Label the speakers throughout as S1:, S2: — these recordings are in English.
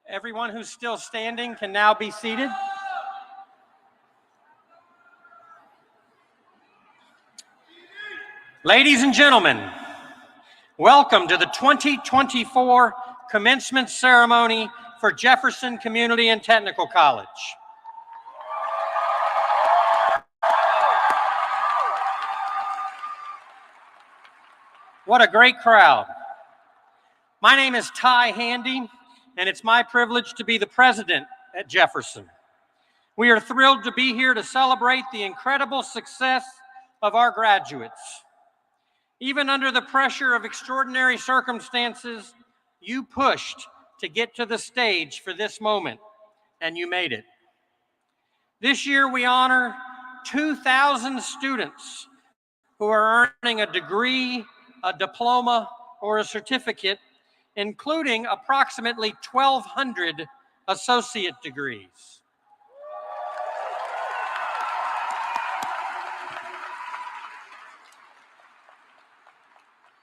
S1: Everyone who's still standing can now be seated. Ladies and gentlemen, welcome to the 2024 commencement ceremony for Jefferson Community and Technical College. What a great crowd. My name is Ty Handy, and it's my privilege to be the president at Jefferson. We are thrilled to be here to celebrate the incredible success of our graduates. Even under the pressure of extraordinary circumstances, you pushed to get to the stage for this moment, and you made it. This year, we honor 2,000 students who are earning a degree, a diploma, or a certificate, including approximately 1,200 associate degrees.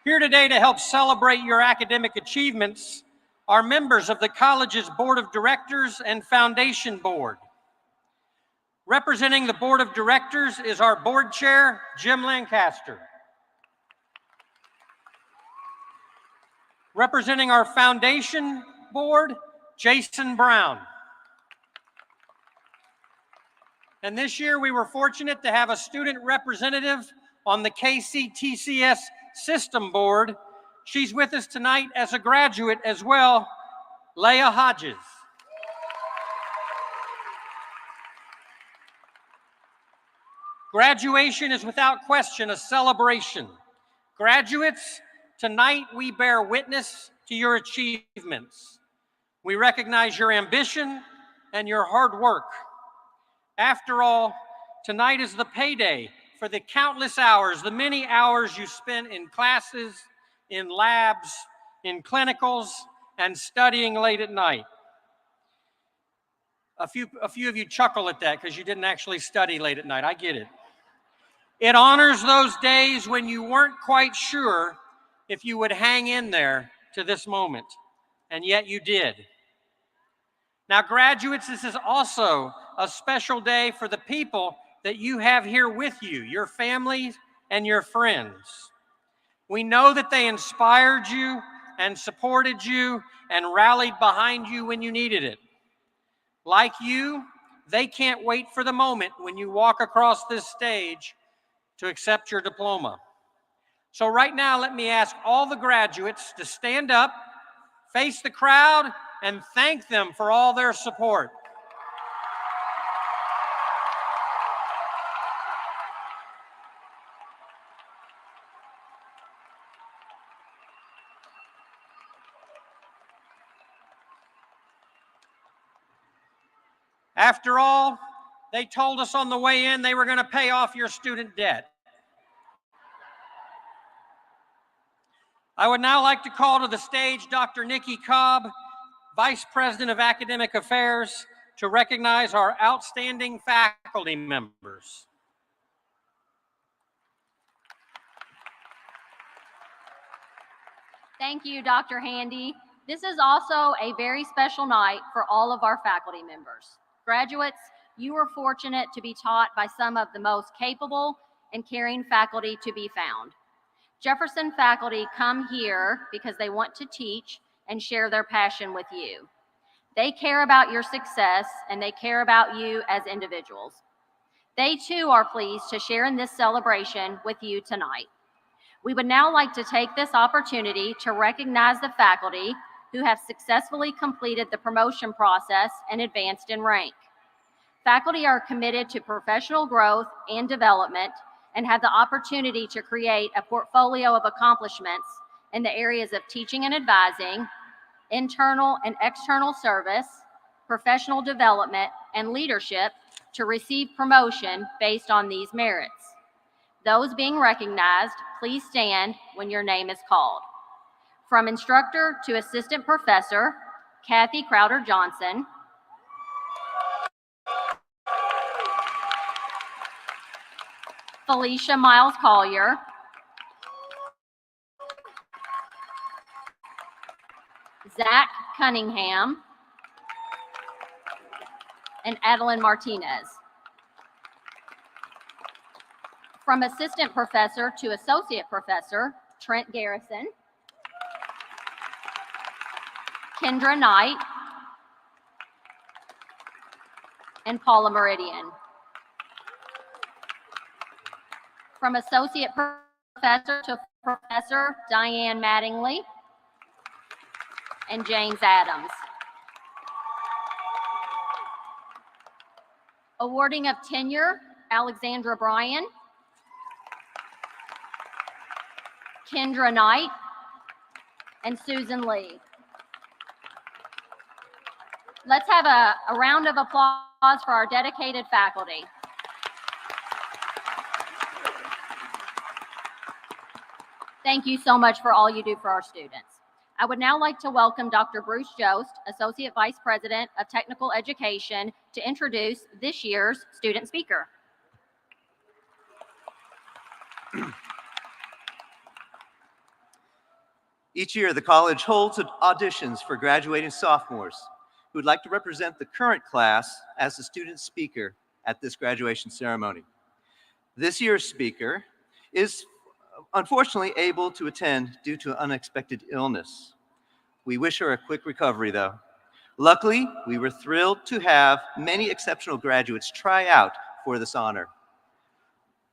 S1: Here today to help celebrate your academic achievements are members of the college's Board of Directors and Foundation Board. Representing the Board of Directors is our Board Chair, Jim Lancaster. Representing our Foundation Board, Jason Brown. And this year we were fortunate to have a student representative on the KCTCS System Board. She's with us tonight as a graduate as well, Leah Hodges. Graduation is without question a celebration. Graduates, tonight we bear witness to your achievements. We recognize your ambition and your hard work. After all, tonight is the payday for the countless hours, the many hours you spent in classes, in labs, in clinicals, and studying late at night. A few of you chuckle at that because you didn't actually study late at night. I get it. It honors those days when you weren't quite sure if you would hang in there to this moment, and yet you did. Now, graduates, this is also a special day for the people that you have here with you, your families and your friends. We know that they inspired you and supported you and rallied behind you when you needed it. Like you, they can't wait for the moment when you walk across this stage to accept your diploma. So right now, let me ask all the graduates to stand up, face the crowd, and thank them for all their support. After all, they told us on the way in they were going to pay off your student debt. I would now like to call to the stage Dr. Nikki Cobb, Vice President of Academic Affairs, to recognize our outstanding faculty members.
S2: Thank you, Dr. Handy. This is also a very special night for all of our faculty members. Graduates, you are fortunate to be taught by some of the most capable and caring faculty to be found. Jefferson faculty come here because they want to teach and share their passion with you. They care about your success and they care about you as individuals. They too are pleased to share in this celebration with you tonight. We would now like to take this opportunity to recognize the faculty who have successfully completed the promotion process and advanced in rank. Faculty are committed to professional growth and development and have the opportunity to create a portfolio of accomplishments in the areas of teaching and advising, internal and external service, professional development, and leadership to receive promotion based on these merits. Those being recognized, please stand when your name is called. From instructor to assistant professor, Kathy Crowder Johnson. Felicia Miles Collier. Zach Cunningham. And Adeline Martinez. From assistant professor to associate professor, Trent Garrison. Kendra Knight. And Paula Meridian. From associate professor to professor, Diane Mattingly and James Adams. Awarding of tenure, Alexandra Bryan, Kendra Knight, and Susan Lee. Let's have a round of applause for our dedicated faculty. Thank you so much for all you do for our students. I would now like to welcome Dr. Bruce Jost, Associate Vice President of Technical Education, to introduce this year's student speaker.
S3: Each year, the college holds auditions for graduating sophomores who would like to represent the current class as the student speaker at this graduation ceremony. This year's speaker is unfortunately able to attend due to an unexpected illness. We wish her a quick recovery, though. Luckily, we were thrilled to have many exceptional graduates try out for this honor.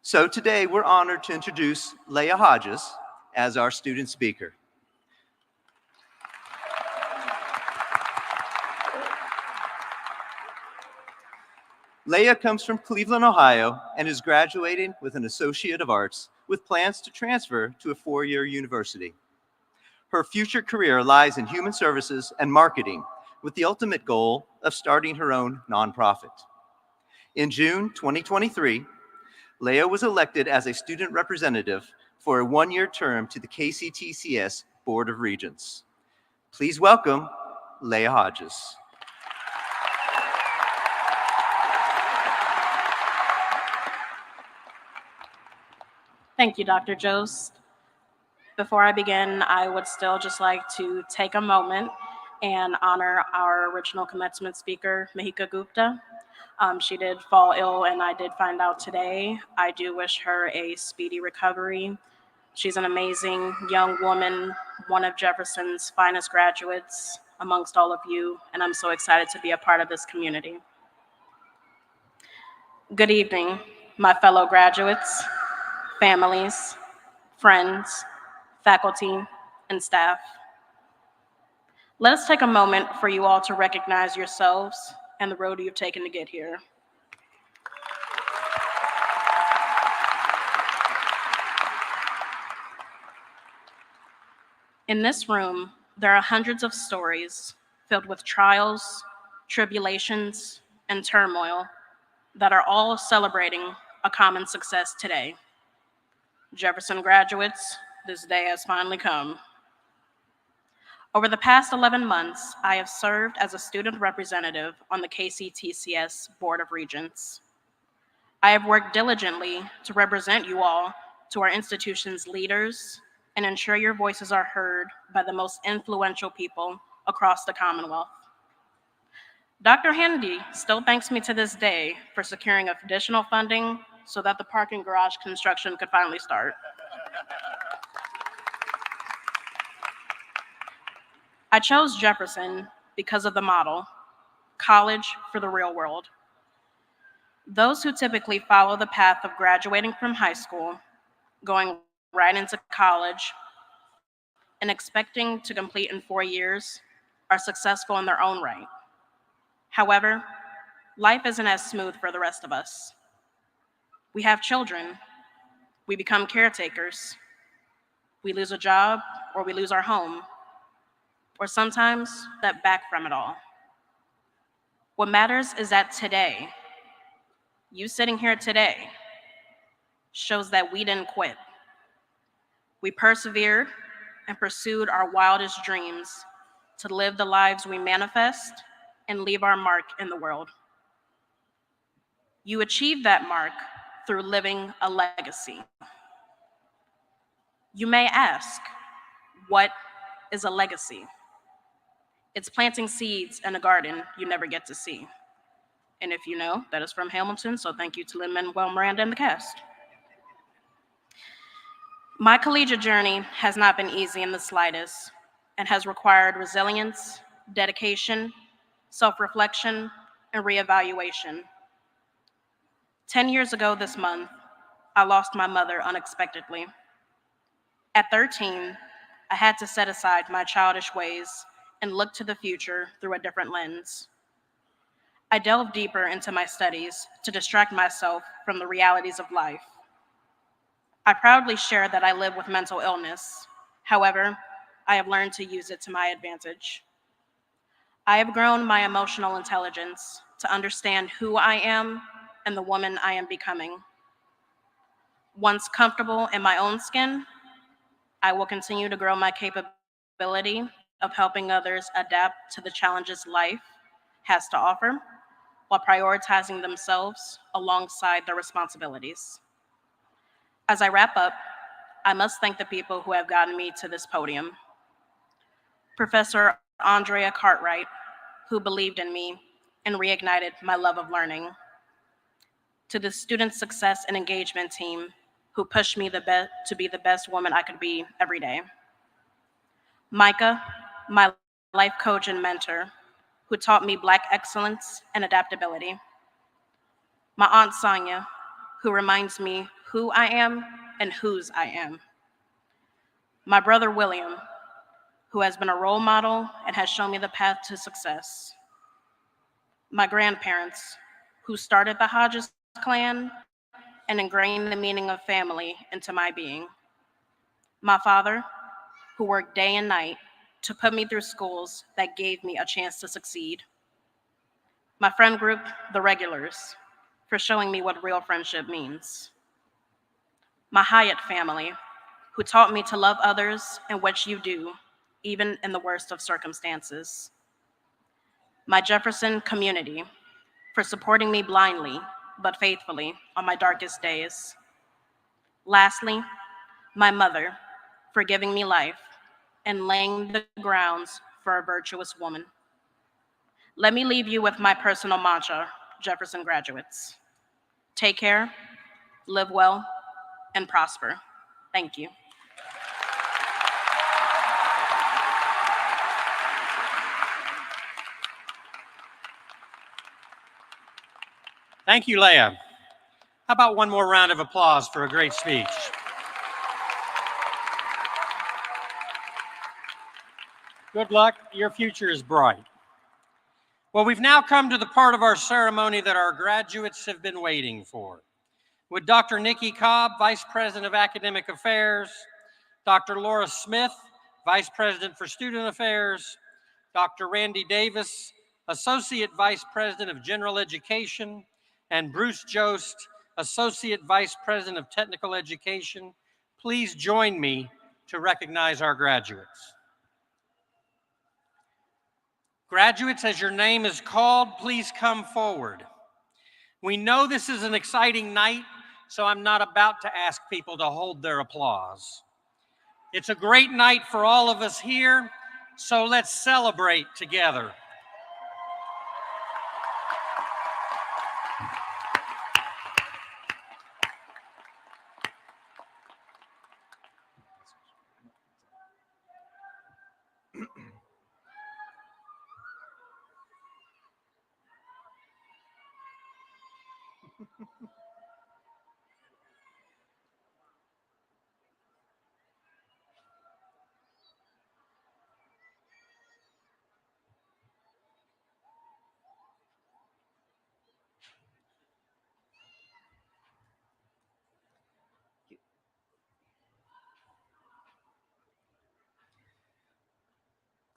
S3: So today, we're honored to introduce Leah Hodges as our student speaker. Leah comes from Cleveland, Ohio, and is graduating with an Associate of Arts with plans to transfer to a four-year university. Her future career lies in human services and marketing, with the ultimate goal of starting her own nonprofit. In June 2023, Leah was elected as a student representative for a one-year term to the KCTCS Board of Regents. Please welcome Leah Hodges.
S4: Thank you, Dr. Jost. Before I begin, I would still just like to take a moment and honor our original commencement speaker, Mahika Gupta. She did fall ill, and I did find out today. I do wish her a speedy recovery. She's an amazing young woman, one of Jefferson's finest graduates amongst all of you, and I'm so excited to be a part of this community. Good evening, my fellow graduates, families, friends, faculty, and staff. Let us take a moment for you all to recognize yourselves and the road you've taken to get here. In this room, there are hundreds of stories filled with trials, tribulations, and turmoil that are all celebrating a common success today. Jefferson graduates, this day has finally come. Over the past 11 months, I have served as a student representative on the KCTCS Board of Regents. I have worked diligently to represent you all to our institution's leaders and ensure your voices are heard by the most influential people across the Commonwealth. Dr. Handy still thanks me to this day for securing additional funding so that the parking garage construction could finally start. I chose Jefferson because of the model, college for the real world. Those who typically follow the path of graduating from high school, going right into college, and expecting to complete in 4 years are successful in their own right. However, life isn't as smooth for the rest of us. We have children, we become caretakers, we lose a job or we lose our home, or sometimes step back from it all. What matters is that today, you sitting here today, shows that we didn't quit. We persevered and pursued our wildest dreams to live the lives we manifest and leave our mark in the world. You achieve that mark through living a legacy. You may ask, what is a legacy? It's planting seeds in a garden you never get to see. And if you know, that is from Hamilton, so thank you to Lin-Manuel Miranda and the cast. My collegiate journey has not been easy in the slightest and has required resilience, dedication, self-reflection, and reevaluation. 10 years ago this month, I lost my mother unexpectedly. At 13, I had to set aside my childish ways and look to the future through a different lens. I delved deeper into my studies to distract myself from the realities of life. I proudly share that I live with mental illness. However, I have learned to use it to my advantage. I have grown my emotional intelligence to understand who I am and the woman I am becoming. Once comfortable in my own skin, I will continue to grow my capability of helping others adapt to the challenges life has to offer while prioritizing themselves alongside their responsibilities. As I wrap up, I must thank the people who have gotten me to this podium. Professor Andrea Cartwright, who believed in me and reignited my love of learning. To the Student Success and Engagement team, who pushed me to be the best woman I could be every day. Micah, my life coach and mentor, who taught me Black excellence and adaptability. My Aunt Sonia, who reminds me who I am and whose I am. My brother William, who has been a role model and has shown me the path to success. My grandparents, who started the Hodges clan and ingrained the meaning of family into my being. My father, who worked day and night to put me through schools that gave me a chance to succeed. My friend group, the regulars, for showing me what real friendship means. My Hyatt family, who taught me to love others and what you do, even in the worst of circumstances. My Jefferson community, for supporting me blindly but faithfully on my darkest days. Lastly, my mother, for giving me life and laying the grounds for a virtuous woman. Let me leave you with my personal mantra, Jefferson graduates. Take care, live well, and prosper. Thank you.
S1: Thank you, Leah. How about one more round of applause for a great speech? Good luck. Your future is bright. Well, we've now come to the part of our ceremony that our graduates have been waiting for. Would Dr. Nikki Cobb, Vice President of Academic Affairs, Dr. Laura Smith, Vice President for Student Affairs, Dr. Randy Davis, Associate Vice President of General Education, and Bruce Jost, Associate Vice President of Technical Education, please join me to recognize our graduates. Graduates, as your name is called, please come forward. We know this is an exciting night, so I'm not about to ask people to hold their applause. It's a great night for all of us here, so let's celebrate together.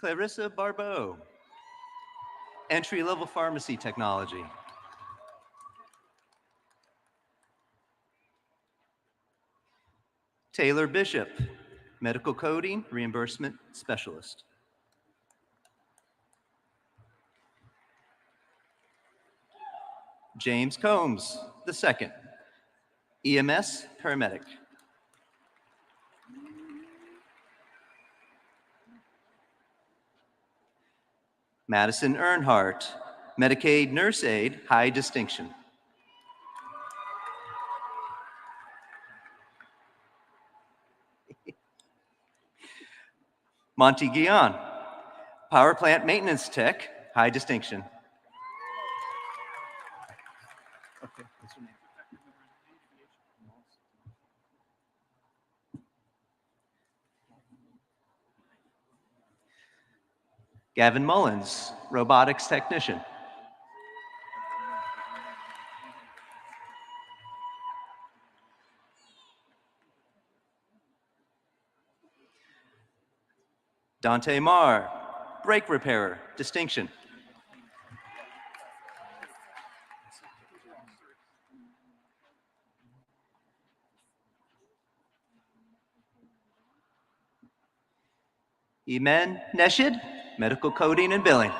S3: Clarissa Barbeau, entry-level pharmacy technology. Taylor Bishop, medical coding reimbursement specialist. James Combs II, EMS paramedic. Madison Earnhardt, Medicaid nurse aide, high distinction. Monty Guion, power plant maintenance tech, high distinction. Gavin Mullins, robotics technician. Dante Marr, brake repairer, distinction. Imen Neshid, medical coding and billing.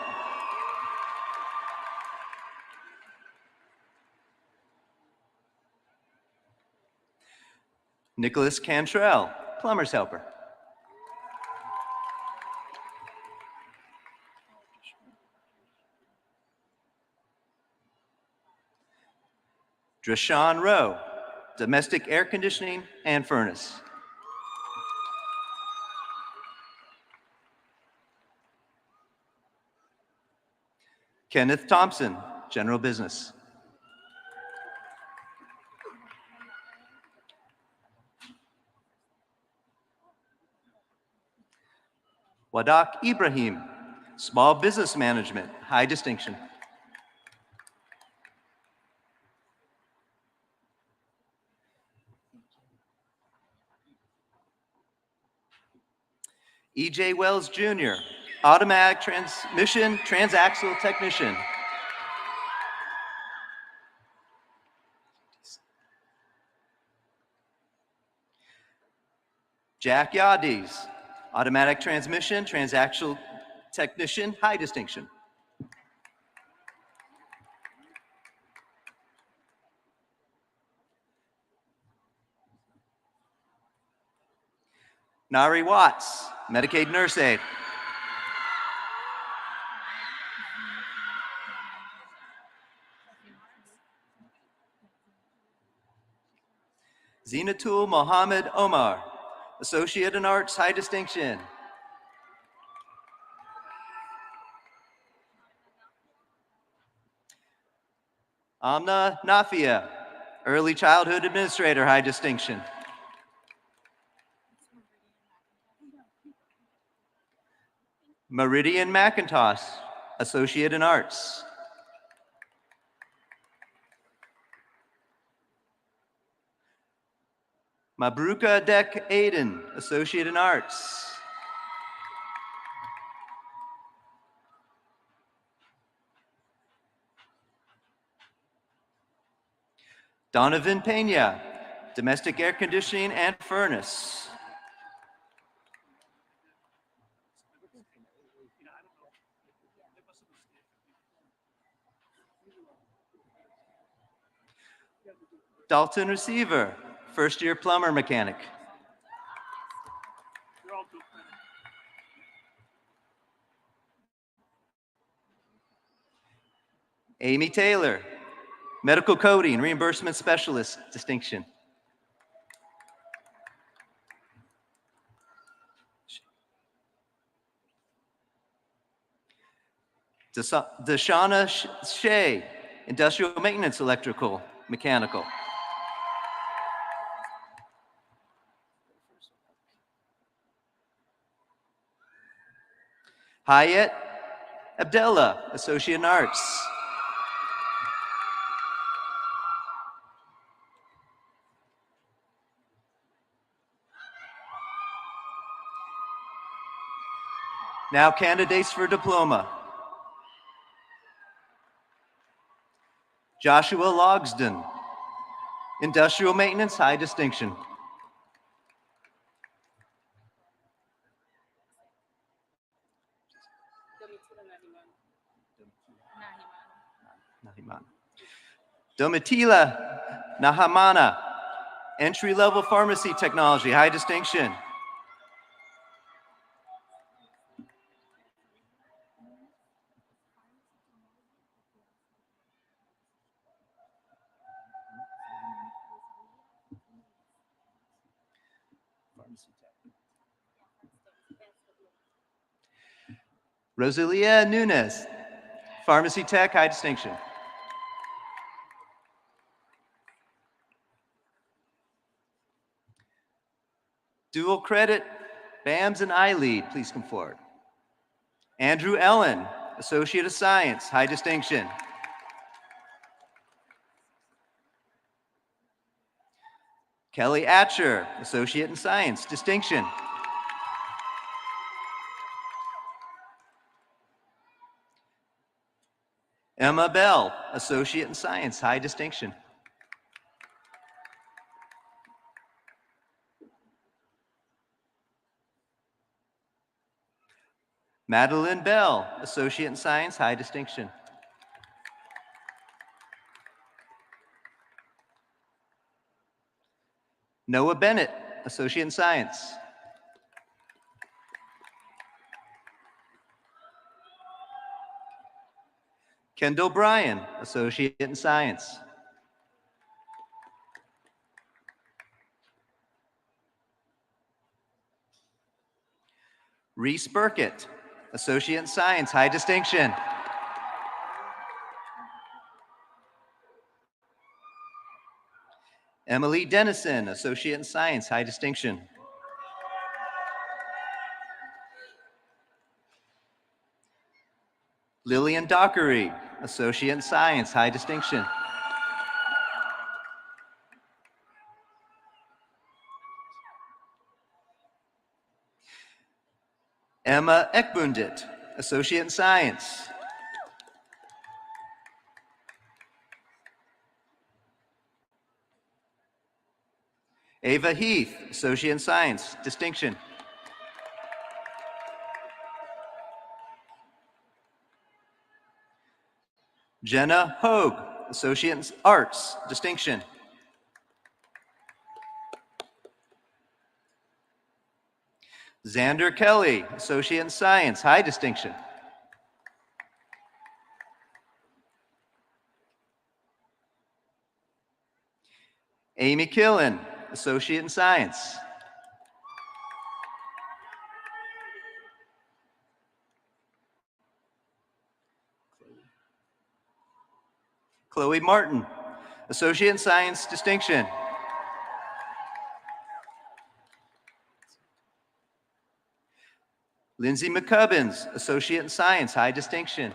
S3: Nicholas Cantrell, plumber's helper. Drashawn Rowe, domestic air conditioning and furnace. Kenneth Thompson, general business. Wadak Ibrahim, small business management, high distinction. E.J. Wells Jr., automatic transmission transaxle technician. Jack Yadiz, automatic transmission transaxle technician, high distinction. Nari Watts, Medicaid nurse aide. Zinatul Mohammed Omar, associate in arts, high distinction. Amna Nafia, Early Childhood Administrator, high distinction. Meridian McIntosh, Associate in Arts. Mabruka Dek Aiden, Associate in Arts. Donovan Pena, Domestic Air Conditioning and Furnace. Dalton Receiver, First Year Plumber Mechanic. Amy Taylor, Medical Coding Reimbursement Specialist, distinction. Deshauna Shea, Industrial Maintenance Electrical, Mechanical. Hayat Abdullah, Associate in Arts. Now candidates for diploma. Joshua Logsden, Industrial Maintenance, high distinction. Domitila Nahamana, Entry-Level Pharmacy Technology, high distinction. Rosalia Nunes, Pharmacy Tech, high distinction. Dual credit, BAMS and iLead, please come forward. Andrew Ellen, Associate of Science, high distinction. Kelly Atcher, Associate in Science, distinction. Emma Bell, Associate in Science, high distinction. Madeline Bell, Associate in Science, high distinction. Noah Bennett, Associate in Science. Kendall Bryan, Associate in Science. Reese Burkett, Associate in Science, high distinction. Emily Dennison, Associate in Science, high distinction. Lillian Dockery, Associate in Science, high distinction. Emma Ekbundit, Associate in Science. Ava Heath, Associate in Science, distinction. Jenna Hogue, Associate in Arts, distinction. Xander Kelly, Associate in Science, high distinction. Amy Killen, Associate in Science. Chloe Martin, Associate in Science distinction. Lindsay McCubbins, Associate in Science, high distinction.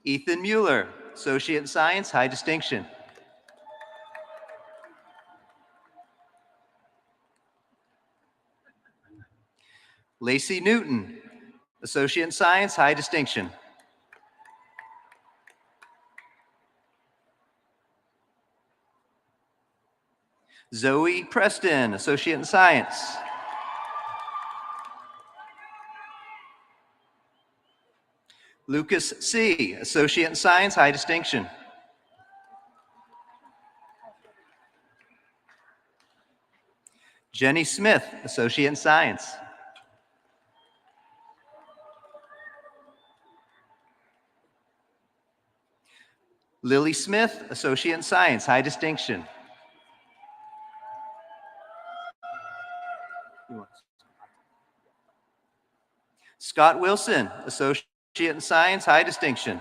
S3: Ethan Mueller, Associate in Science, high distinction. Lacey Newton, Associate in Science, high distinction. Zoe Preston, Associate in Science. Lucas C., Associate in Science, high distinction. Jenny Smith, Associate in Science. Lily Smith, Associate in Science, high distinction. Scott Wilson, Associate in Science, high distinction.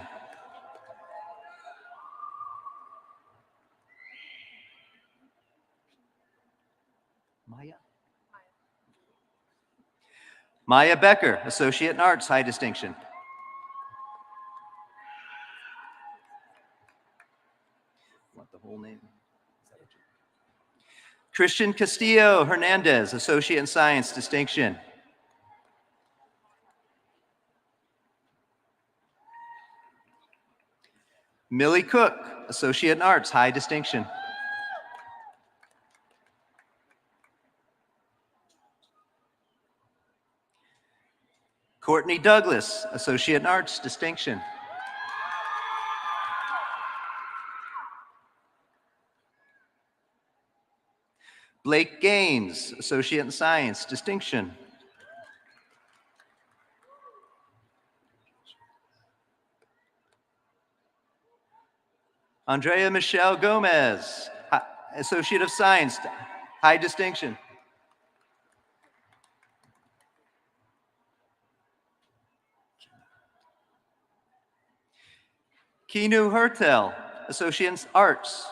S3: Maya Becker, Associate in Arts, high distinction. Want the whole name? Christian Castillo Hernandez, Associate in Science, distinction. Millie Cook, Associate in Arts, high distinction. Courtney Douglas, Associate in Arts, distinction. Blake Gaines, Associate in Science, distinction. Andrea Michelle Gomez, Associate of Science, high distinction. Kinu Hertel, Associate in Arts.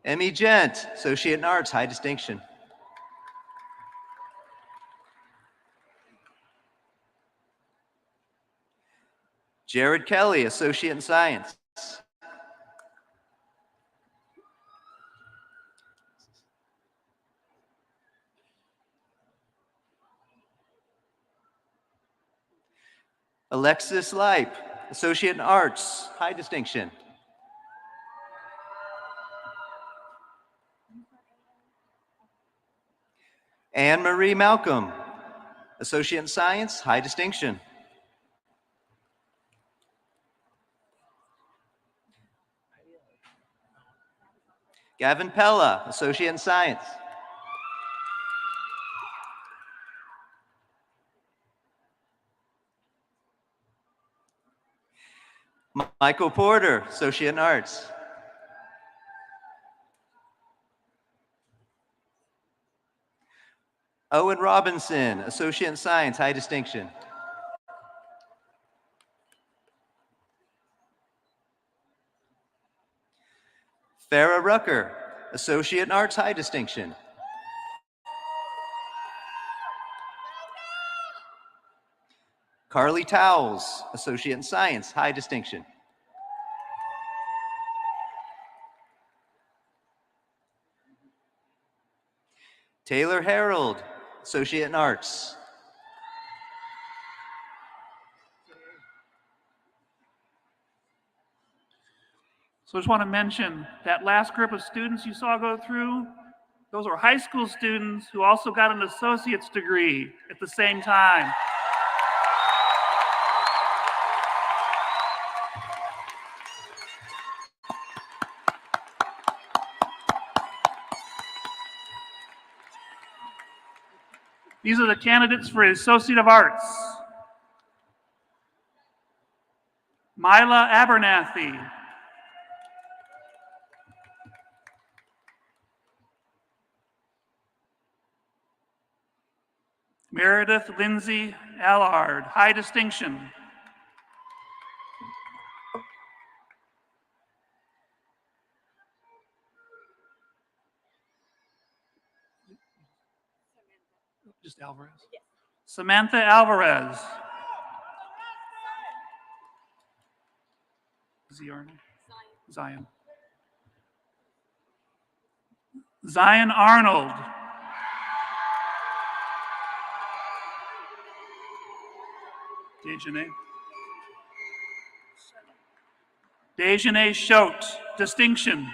S3: Emmy Gent, Associate in Arts, high distinction. Jared Kelly, Associate in Science. Alexis Leip, Associate in Arts, high distinction. Anne Marie Malcolm, Associate in Science, high distinction. Gavin Pella, Associate in Science. Michael Porter, Associate in Arts. Owen Robinson, Associate in Science, high distinction. Farah Rucker, Associate in Arts, high distinction. Carly Towles, Associate in Science, high distinction. Taylor Harold, Associate in Arts.
S5: So I just want to mention that last group of students you saw go through, those were high school students who also got an associate's degree at the same time. These are the candidates for Associate of Arts. Mila Abernathy. Meredith Lindsay Allard, high distinction. Just Alvarez? Yes. Samantha Alvarez. Zion. Zion Arnold. Dejanay Schote, distinction.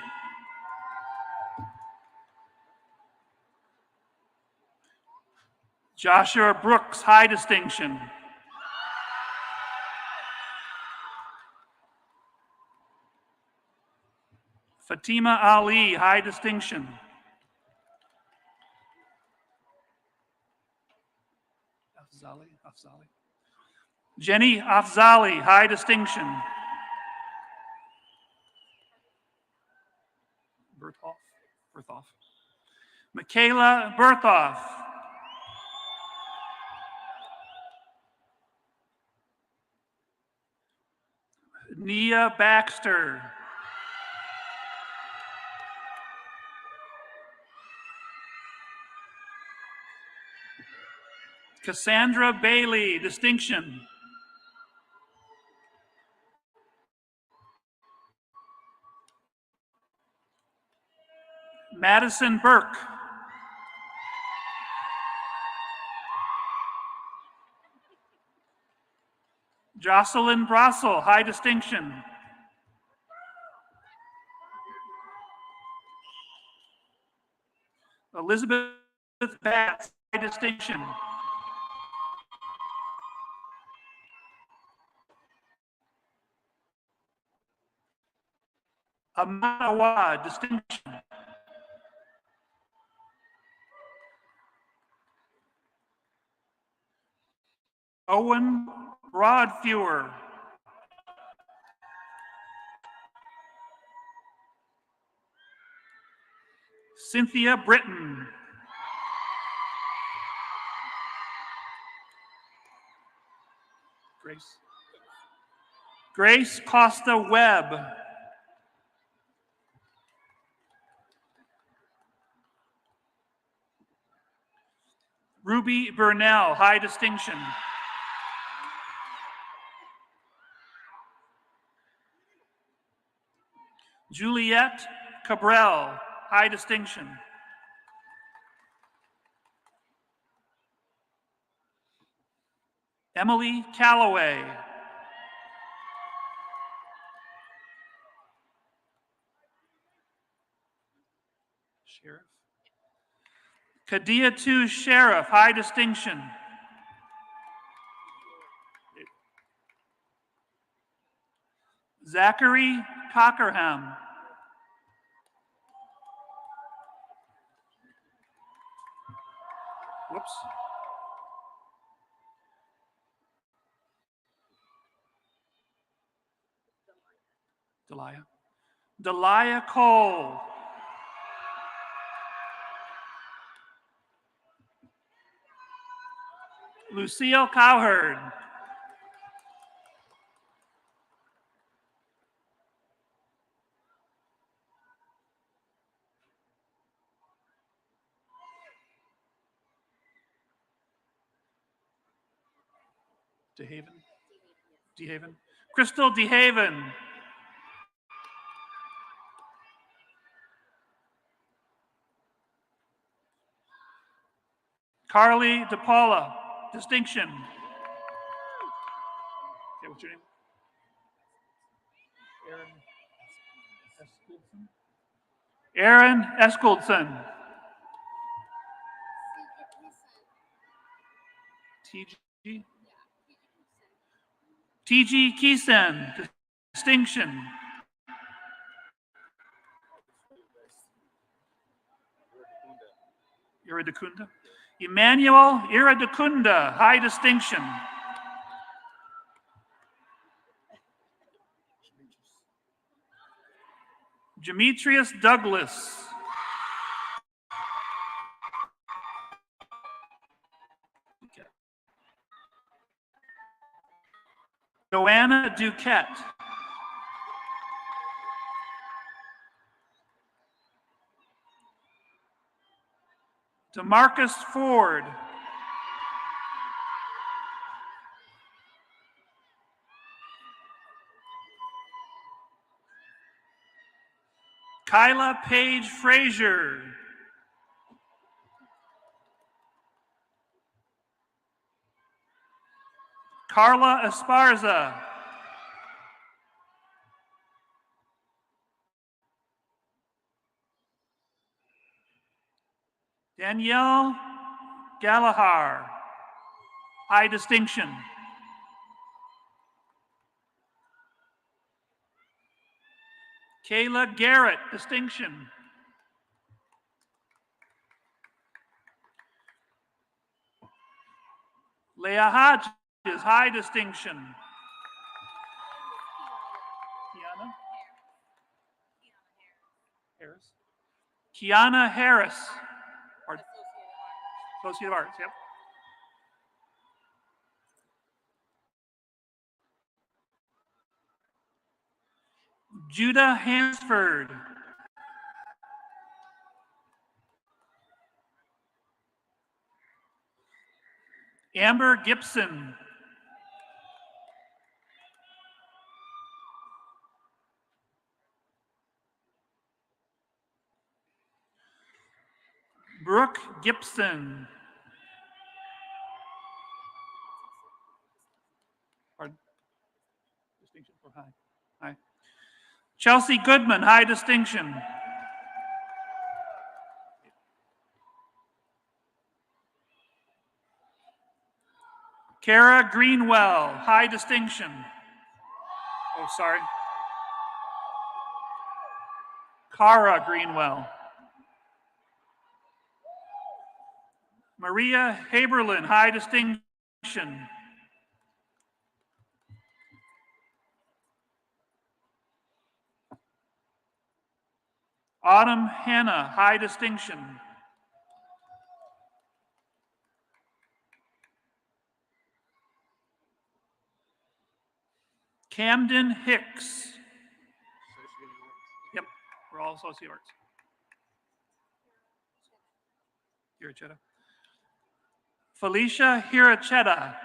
S5: Joshua Brooks, high distinction. Fatima Ali, high distinction. Afzali. Jenny Afzali, high distinction. Berthoff. Michaela Berthoff. Nia Baxter. Cassandra Bailey, distinction. Madison Burke. Jocelyn Brossel, high distinction. Elizabeth Batts, high distinction. Amanawa, distinction. Owen Broadfewer. Cynthia Britton. Grace Costa Webb. Ruby Burnell, high distinction. Juliette Cabral, high distinction. Emily Calloway. Sheriff. Kadia Tu Sheriff, high distinction. Zachary Cockerham. Whoops. Delia Cole. Lucille Cowherd. DeHaven. Crystal DeHaven. Carly DePaula, distinction. Okay, what's your name? Aaron Eskeldson. TG Keeson, distinction. Iradakunda. Emmanuel Iradakunda, high distinction. Demetrius Douglas. Joanna Duquette. DeMarcus Ford. Kyla Page Frazier. Carla Esparza. Danielle Gallagher, high distinction. Kayla Garrett, distinction. Leah Hodges, high distinction. Kiana Harris. Kiana Harris. Associate of Arts, yep. Judah Hansford. Amber Gibson. Brooke Gibson. Pardon? Distinction for high. High. Chelsea Goodman, high distinction. Kara Greenwell, high distinction. Oh, sorry. Cara Greenwell. Maria Haberlin, high distinction. Autumn Hanna, high distinction. Camden Hicks. Yep, we're all associate arts. Hirachetta. Felicia Hirachetta.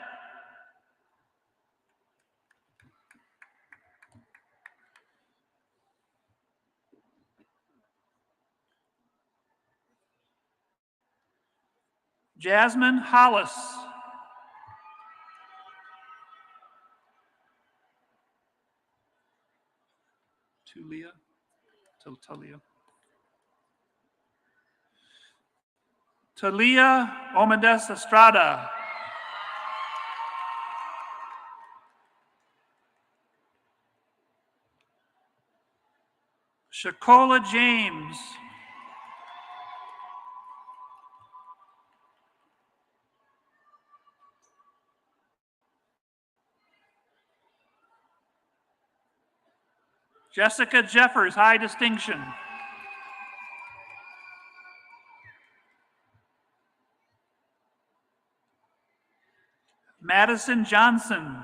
S5: Jasmine Hollis. Talia Omedes Estrada. Shakola James. Jessica Jeffers, high distinction. Madison Johnson.
S6: I didn't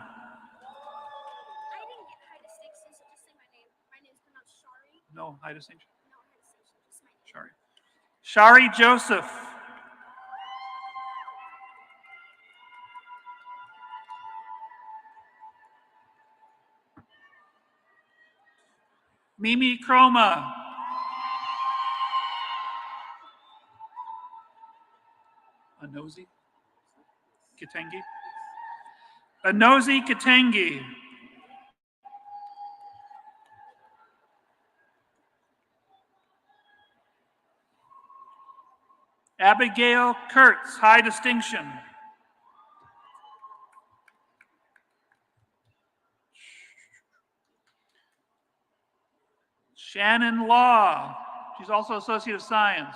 S6: get high distinction, so just say my name. My name is pronounced Shari.
S5: No, high distinction.
S6: No, high distinction, just my name.
S5: Shari. Shari Joseph. Mimi Chroma. Anozi Katengi. Anozi Katengi. Abigail Kurtz, high distinction. Shannon Law. She's also Associate of Science.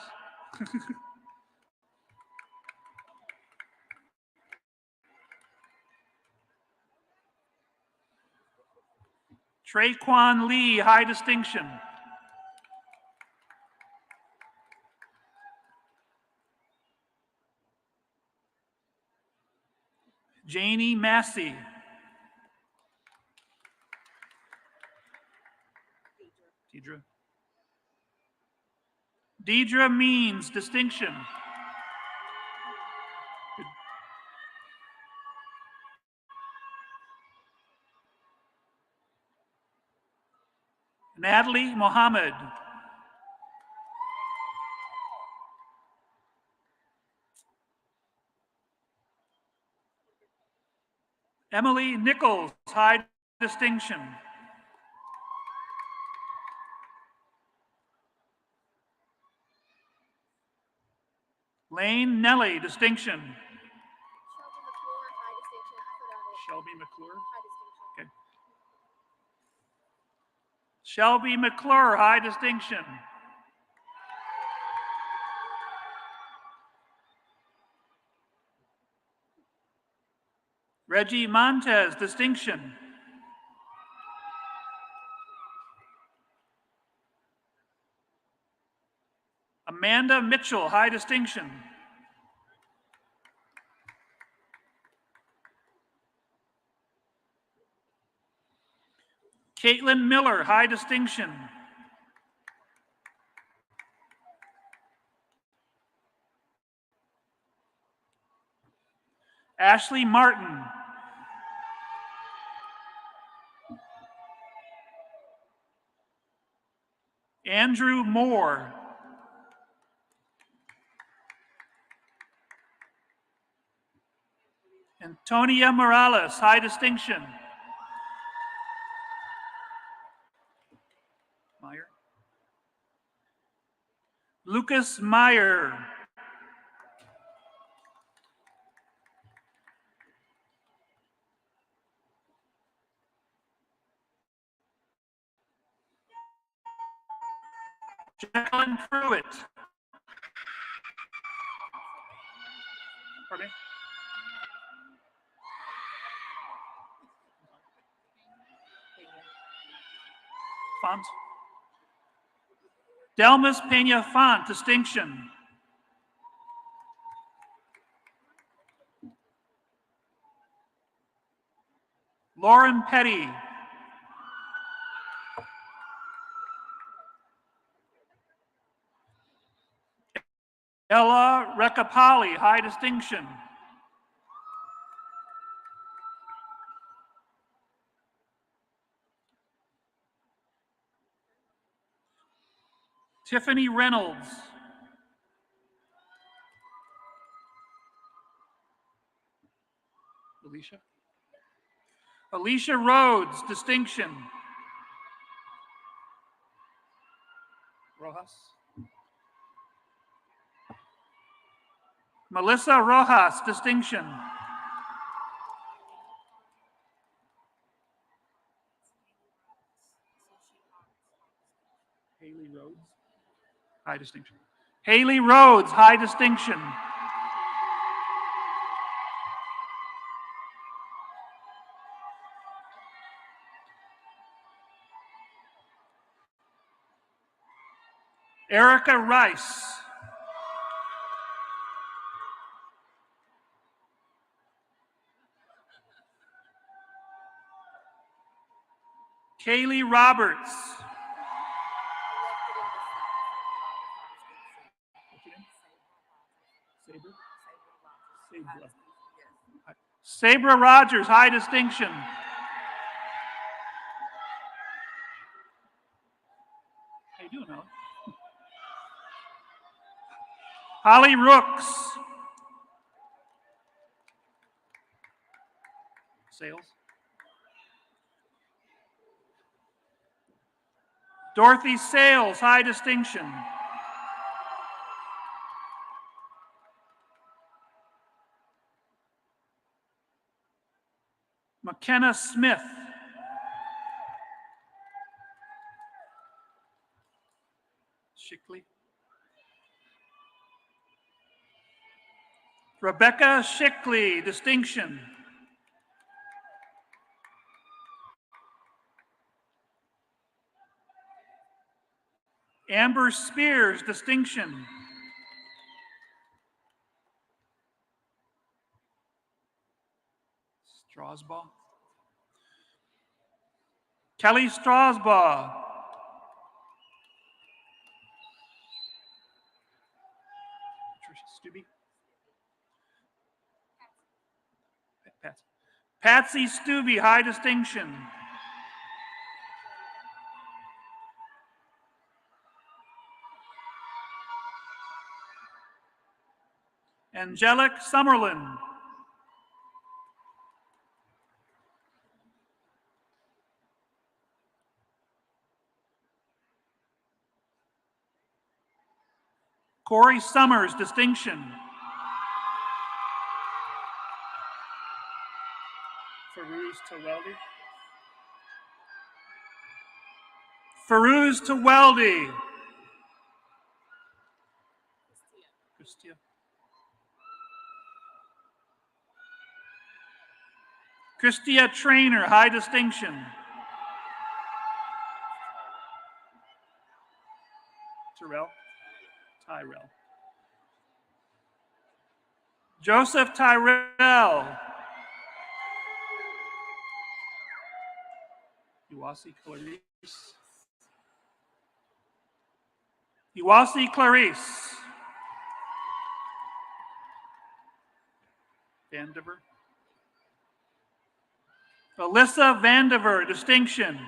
S5: Traquan Lee, high distinction. Janie Massey. Deidre. Deidre Means, distinction. Good. Natalie Mohammed. Emily Nichols, high distinction. Lane Nelly, distinction.
S6: Shelby McClure, high distinction. I put out it.
S5: Shelby McClure. Okay. Shelby McClure, high distinction. Reggie Montez, distinction. Amanda Mitchell, high distinction. Caitlin Miller, high distinction. Ashley Martin. Andrew Moore. Antonia Morales, high distinction. Meyer. Lucas Meyer. Jacqueline Pruitt. Pardon me? Font. Delmas Pena Font, distinction. Lauren Petty. Ella Recapali, high distinction. Tiffany Reynolds. Alicia. Alicia Rhodes, distinction. Rojas. Melissa Rojas, distinction. Haley Rhodes, high distinction. Haley Rhodes, high distinction. Erica Rice. Kaylee Roberts. Sabra Rogers, high distinction. How you doing, Holly? Holly Rooks. Sales. Dorothy Sales, high distinction. McKenna Smith. Shickley. Rebecca Shickley, distinction. Amber Spears, distinction. Strasbaugh. Kelly Strasbaugh. Patsy Stubbe, high distinction. Angelic Summerlin. Corey Summers, distinction. Farouz Taweldi. Farouz Taweldi. Christia. Christia Trainer, high distinction. Tyrell. Joseph Tyrell. Iwasi Clarice. Iwasi Clarice. Vandiver. Alyssa Vandiver, distinction.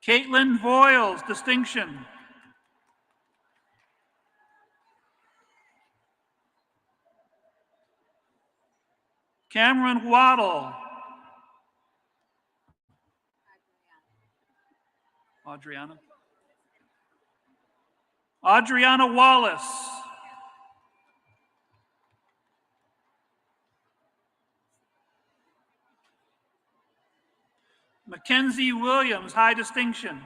S5: Caitlin Voiles, distinction. Cameron Waddle. Adriana Wallace. Mackenzie Williams, high distinction.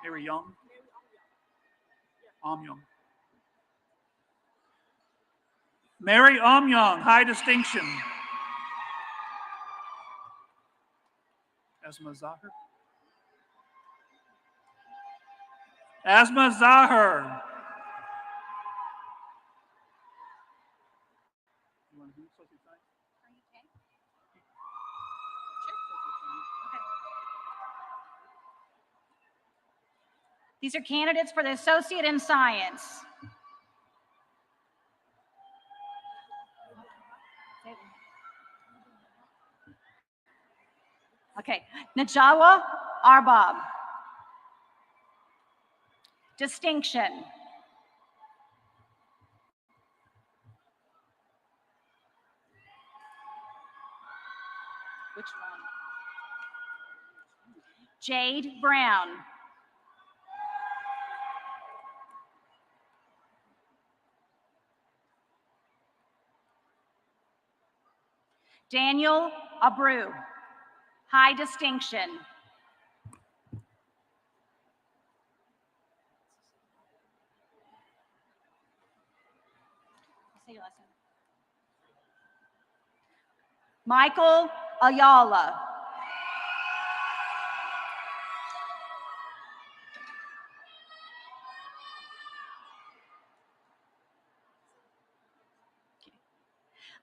S5: Mary Young. Young. Mary Young, high distinction. Asma Zahar. Asma Zahar.
S7: These are candidates for the Associate in Science. Okay, Najawa Arbab. Distinction. Which one? Jade Brown. Daniel Abreu, high distinction. Say your last name. Michael Ayala.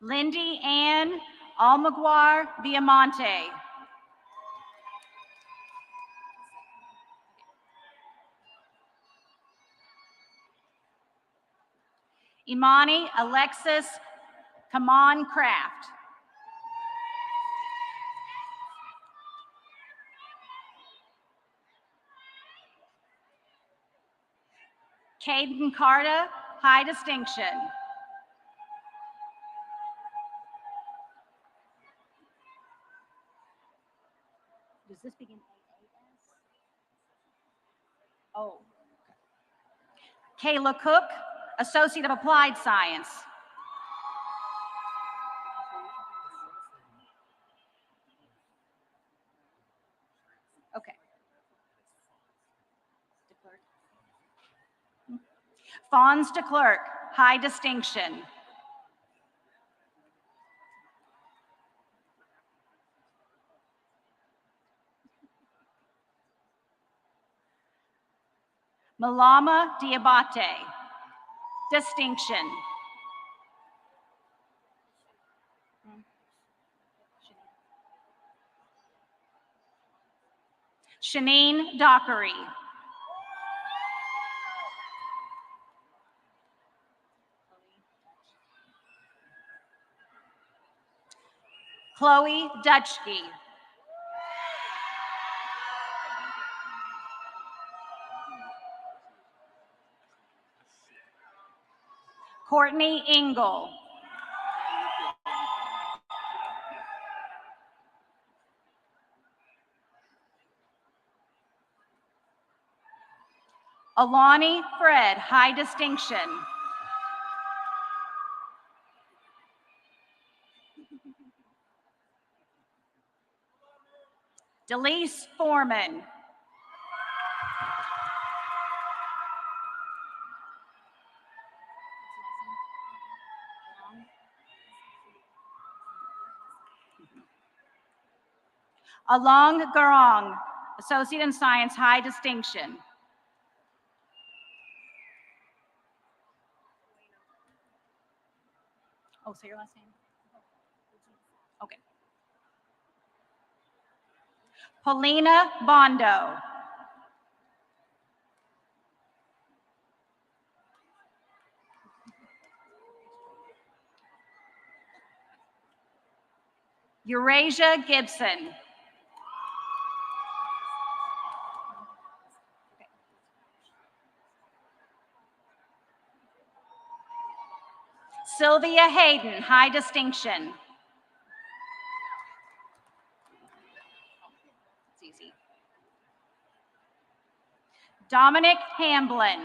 S7: Lindy Ann Almaguar Viamonte. Imani Alexis Kaman Craft. Caden Carta, high distinction. Does this begin AAS? Oh. Kayla Cook, Associate of Applied Science. Okay. Fons de Klerk, high distinction. Malama Diabate, distinction. Shanine Dockery. Chloe Dutchke. Courtney Engel. Alani Fred, high distinction. Delise Foreman. Along Garong, Associate in Science, high distinction. Oh, say your last name. Okay. Paulina Bondo. Eurasia Gibson. Sylvia Hayden, high distinction. It's easy. Dominic Hamblin.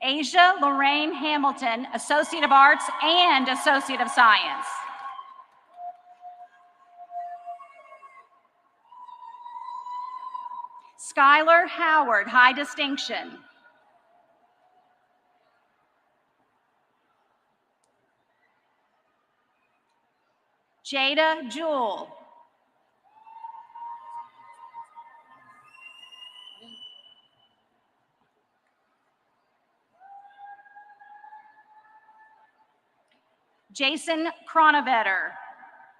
S7: Asia Lorraine Hamilton, Associate of Arts and Associate of Science. Skylar Howard, high distinction. Jada Jewell. Jason Kronevetter,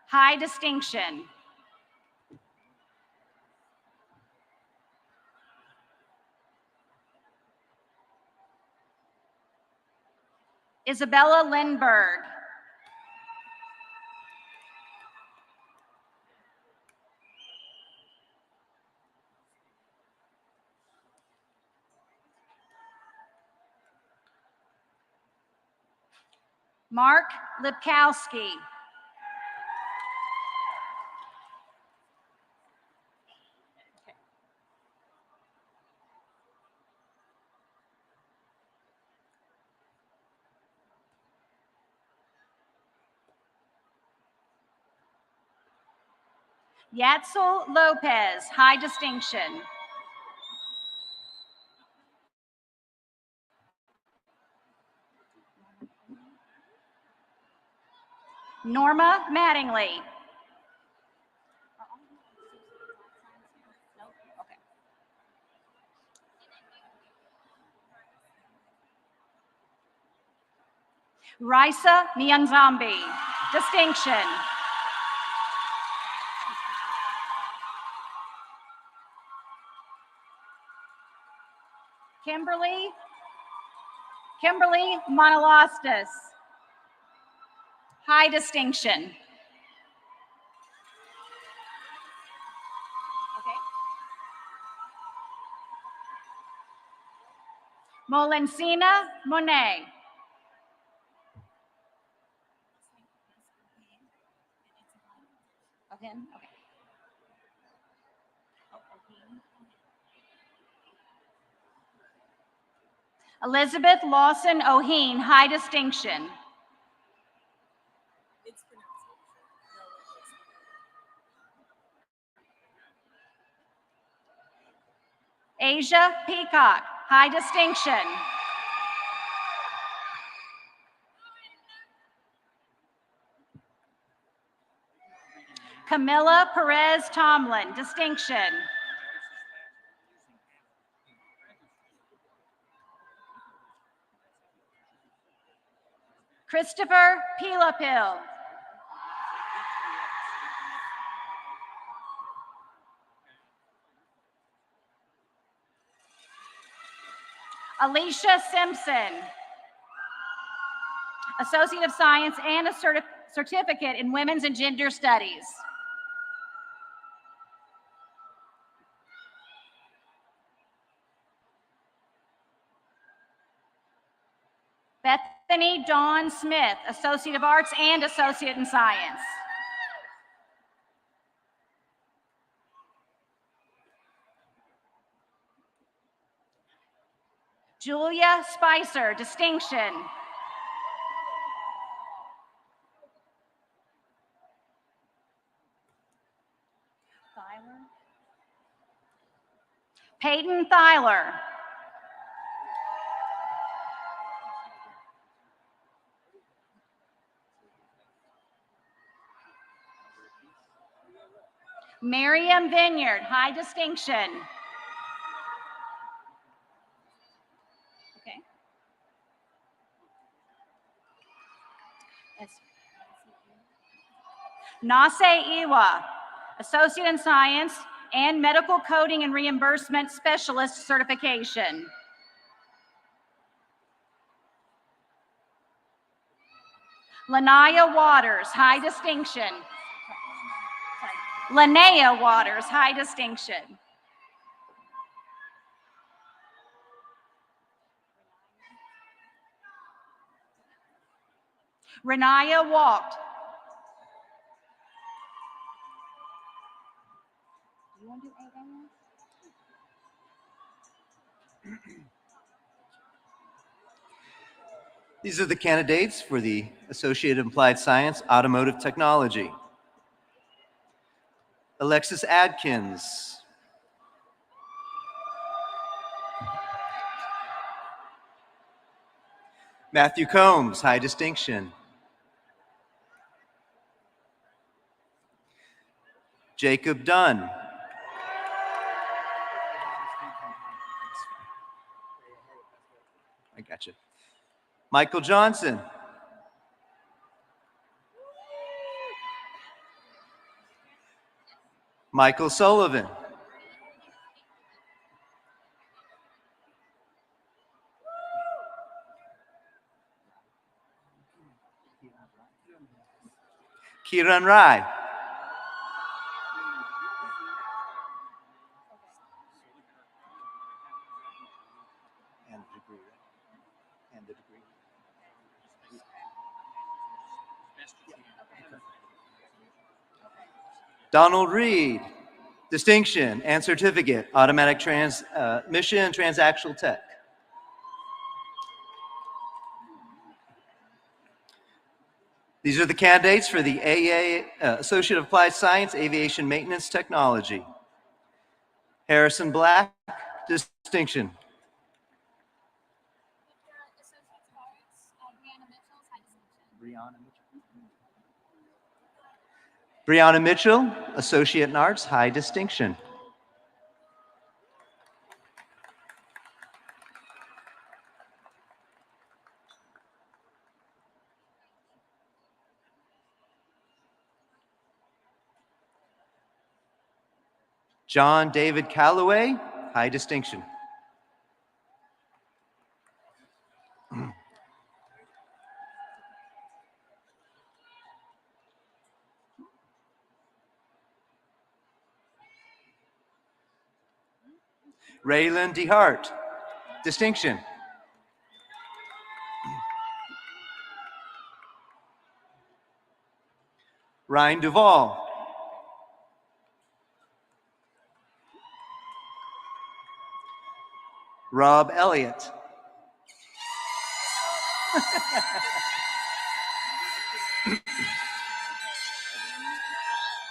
S7: high distinction. Isabella Lindberg. Mark Lipkowski. Yatzel Lopez, high distinction. Norma Mattingly. Raisa Nyanzambi, distinction. Kimberly Monolostis, high distinction. Okay. Molencina Monet. Okay. Okay. Elizabeth Lawson O'Heen, high distinction. Asia Peacock, high distinction. Camilla Perez Tomlin, distinction. Christopher Pilapil. Alicia Simpson, Associate of Science and a certificate in Women's and Gender Studies. Bethany Dawn Smith, Associate of Arts and Associate in Science. Julia Spicer, distinction. Peyton Thyler. Miriam Vineyard, high distinction. Okay. Nase Iwa, Associate in Science and Medical Coding and Reimbursement Specialist certification. Lanaya Waters, high distinction. Linnea Waters, high distinction. Renaya Walked. Do you want to do 8 a.m.?
S3: These are the candidates for the Associate in Applied Science, Automotive Technology. Alexis Adkins. Matthew Combs, high distinction. Jacob Dunn. I got you. Michael Johnson. Michael Sullivan. Kiran Rai. And the degree. And the degree. Donald Reed, distinction and certificate, automatic transmission, transactional tech. These are the candidates for the AA, Associate of Applied Science, Aviation Maintenance Technology. Harrison Black, distinction. Brianna Mitchell, Associate in Arts, high distinction. John David Calloway, high distinction. Raylan DeHart, distinction. Ryan Duvall. Rob Elliott.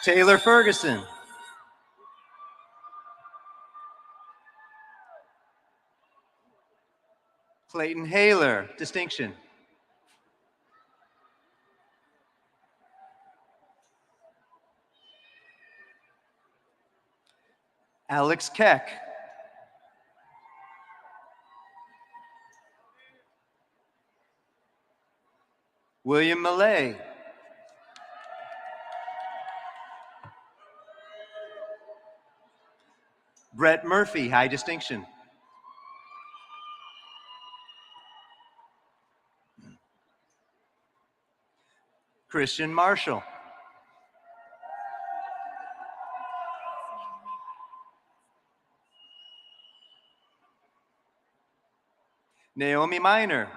S3: Taylor Ferguson. Clayton Haler, distinction. Alex Keck. William Millay. Brett Murphy, high distinction. Christian Marshall. Naomi Miner.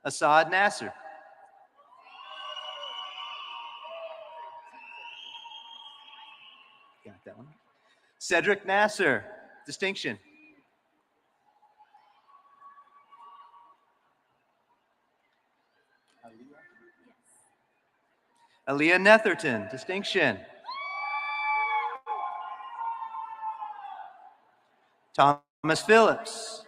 S3: Assad Nasser. Got that one. Cedric Nasser, distinction. Aaliyah Netherton, distinction. Thomas Phillips.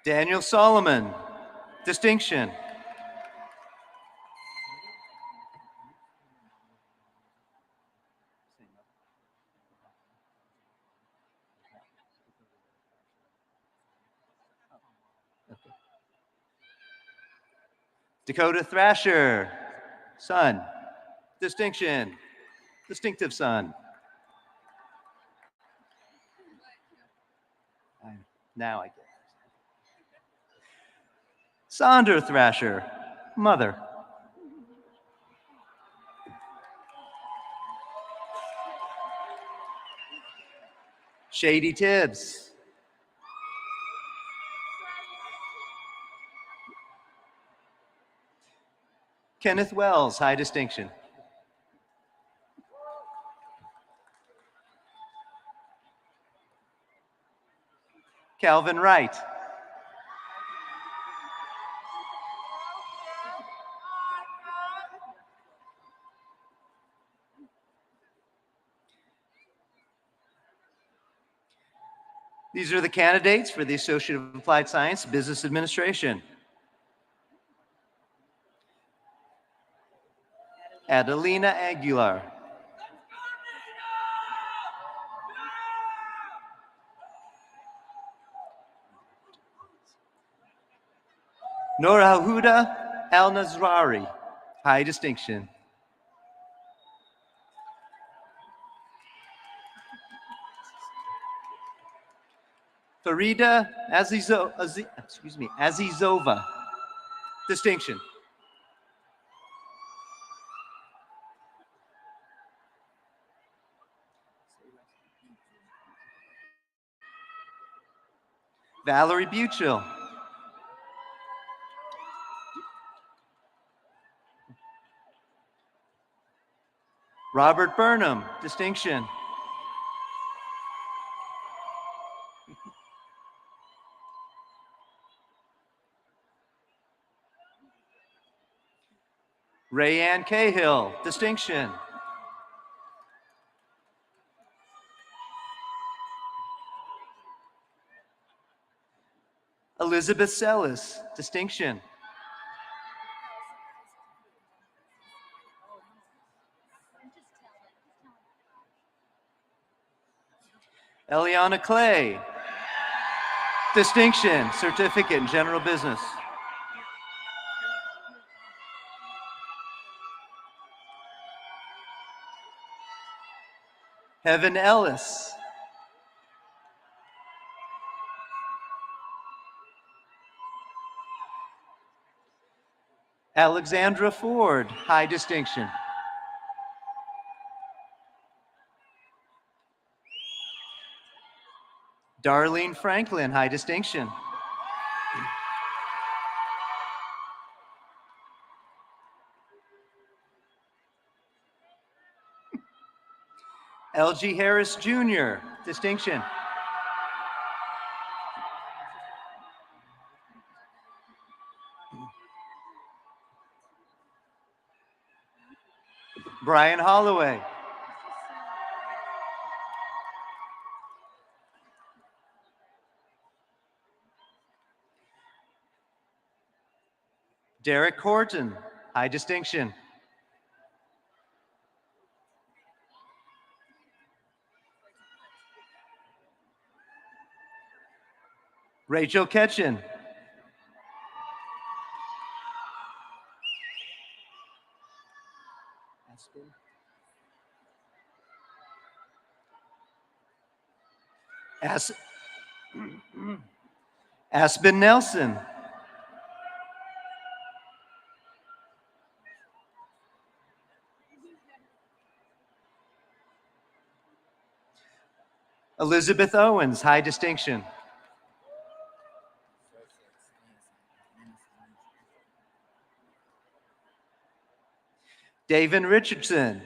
S3: Daniel Solomon, distinction. Dakota Thrasher, son, distinction, distinctive son. Now I get it. Sandra Thrasher, mother. Shady Tibbs. Kenneth Wells, high distinction. Calvin Wright. These are the candidates for the Associate of Applied Science, Business Administration. Adelina Aguilar. Nora Huda Al Nazrari, high distinction. Farida Azizova, distinction. Valerie Buchel. Robert Burnham, distinction. Rayanne Cahill, distinction. Elizabeth Sellis, distinction. Eliana Clay, distinction, certificate in general business. Heaven Ellis. Alexandra Ford, high distinction. Darlene Franklin, high distinction. LG Harris Jr., distinction. Brian Holloway. Derek Horton, high distinction. Rachel Ketchen. As- Aspen Nelson. Elizabeth Owens, high distinction. David Richardson.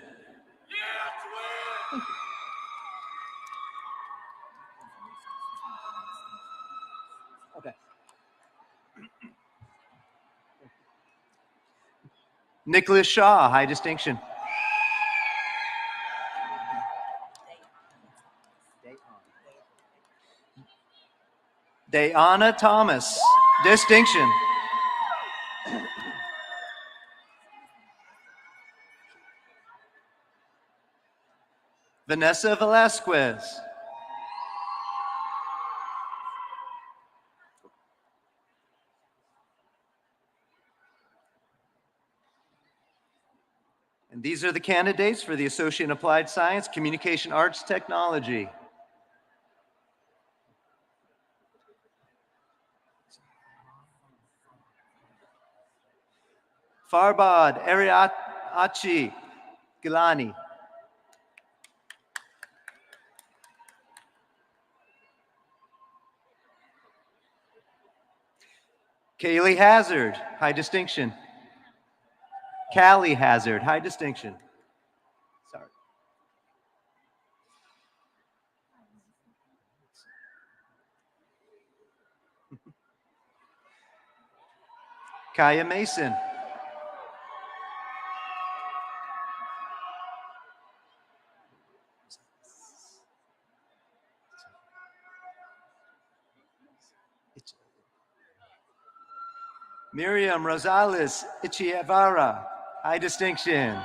S3: Okay. Nicholas Shaw, high distinction. Dayana Thomas, distinction. Vanessa Velasquez. And these are the candidates for the Associate in Applied Science, Communication Arts Technology. Farbad Ariachi Gilani. Kaylee Hazard, high distinction. Callie Hazard, high distinction. Sorry. Kaya Mason. Miriam Rosales Ichievara, high distinction.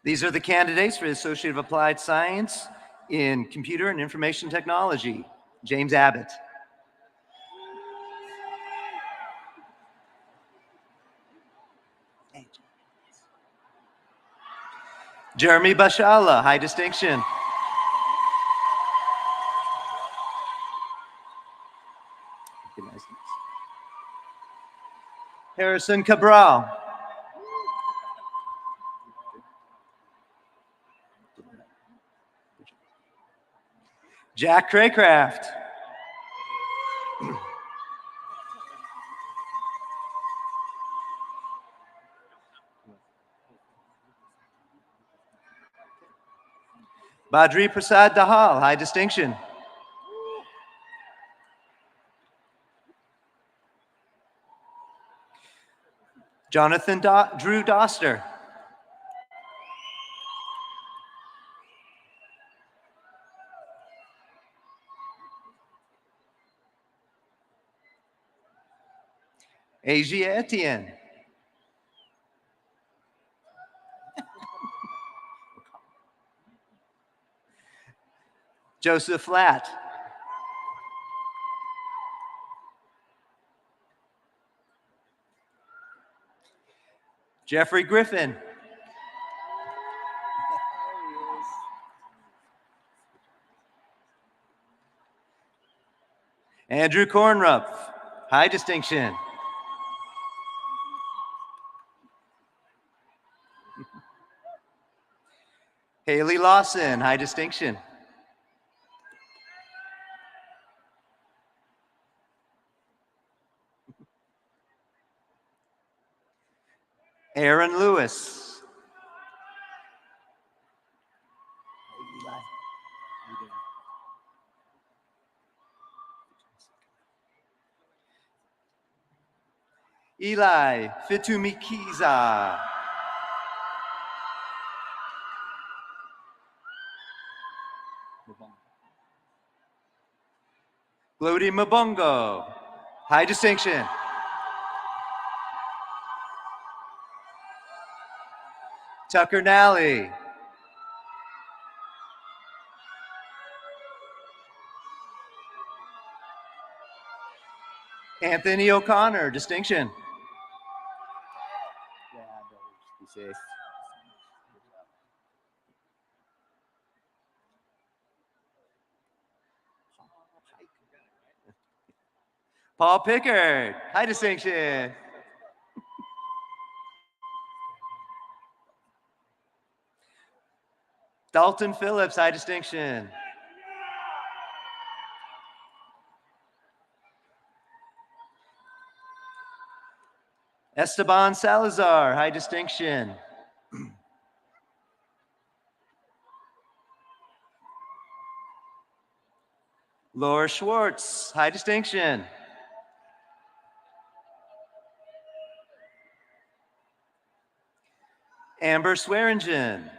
S3: These are the candidates for the Associate of Applied Science in Computer and Information Technology. James Abbott. Jeremy Bashala, high distinction. Harrison Cabral. Jack Craycraft. Badri Prasad Dahal, high distinction. Jonathan Drew Doster. Asia Etienne. Joseph Flatt. Jeffrey Griffin. Andrew Kornrup, high distinction. Haley Lawson, high distinction. Aaron Lewis. Eli Fitumikiza. Glody Mabongo, high distinction. Tucker Nally. Anthony O'Connor, distinction.
S8: Be safe.
S3: Paul Pickard, high distinction. Dalton Phillips, high distinction. Esteban Salazar, high distinction. Laura Schwartz, high distinction. Amber Swearingen.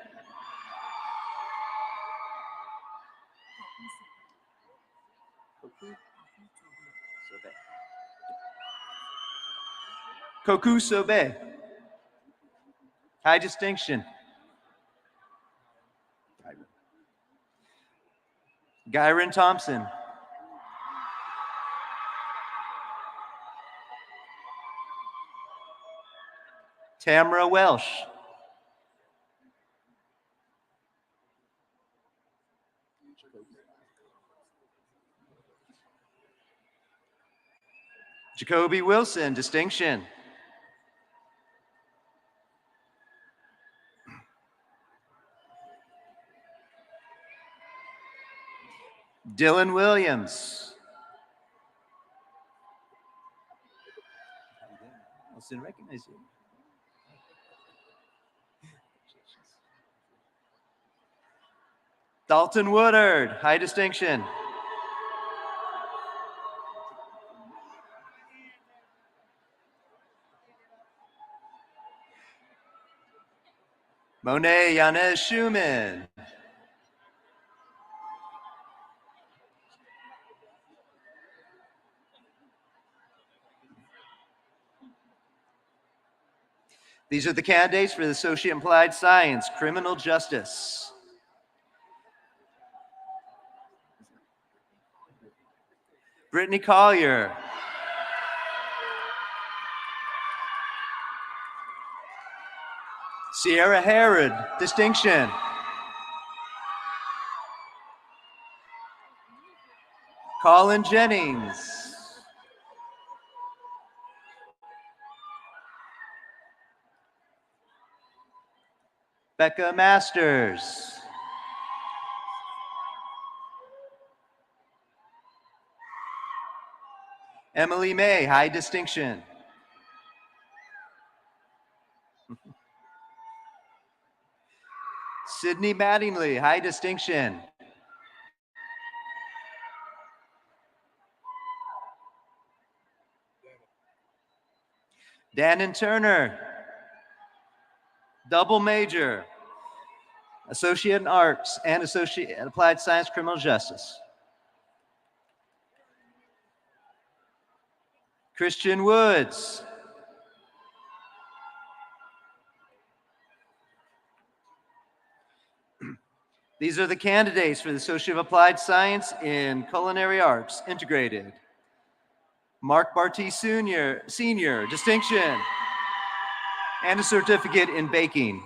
S3: Koku Sobe, high distinction. Gyron Thompson. Tamara Welsh. Jacoby Wilson, distinction. Dylan Williams. I didn't recognize you. Dalton Woodard, high distinction. Monet Yanez Schumann. These are the candidates for the Associate in Applied Science, Criminal Justice. Brittany Collier. Sierra Herod, distinction. Colin Jennings. Becca Masters. Emily May, high distinction. Sydney Mattingly, high distinction. Dannon Turner, double major, Associate in Arts and Associate in Applied Science Criminal Justice. Christian Woods. These are the candidates for the Associate of Applied Science in Culinary Arts, Integrated. Mark Barty Sr., distinction, and a certificate in baking.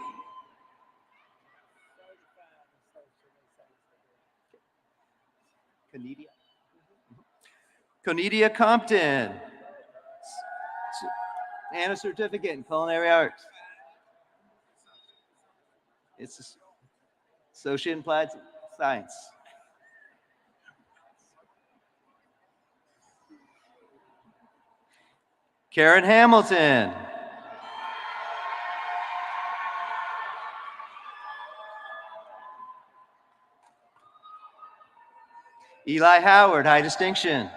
S3: Conidia Compton, and a certificate in Culinary Arts. It's Associate in Applied Science. Karen Hamilton. Eli Howard, high distinction.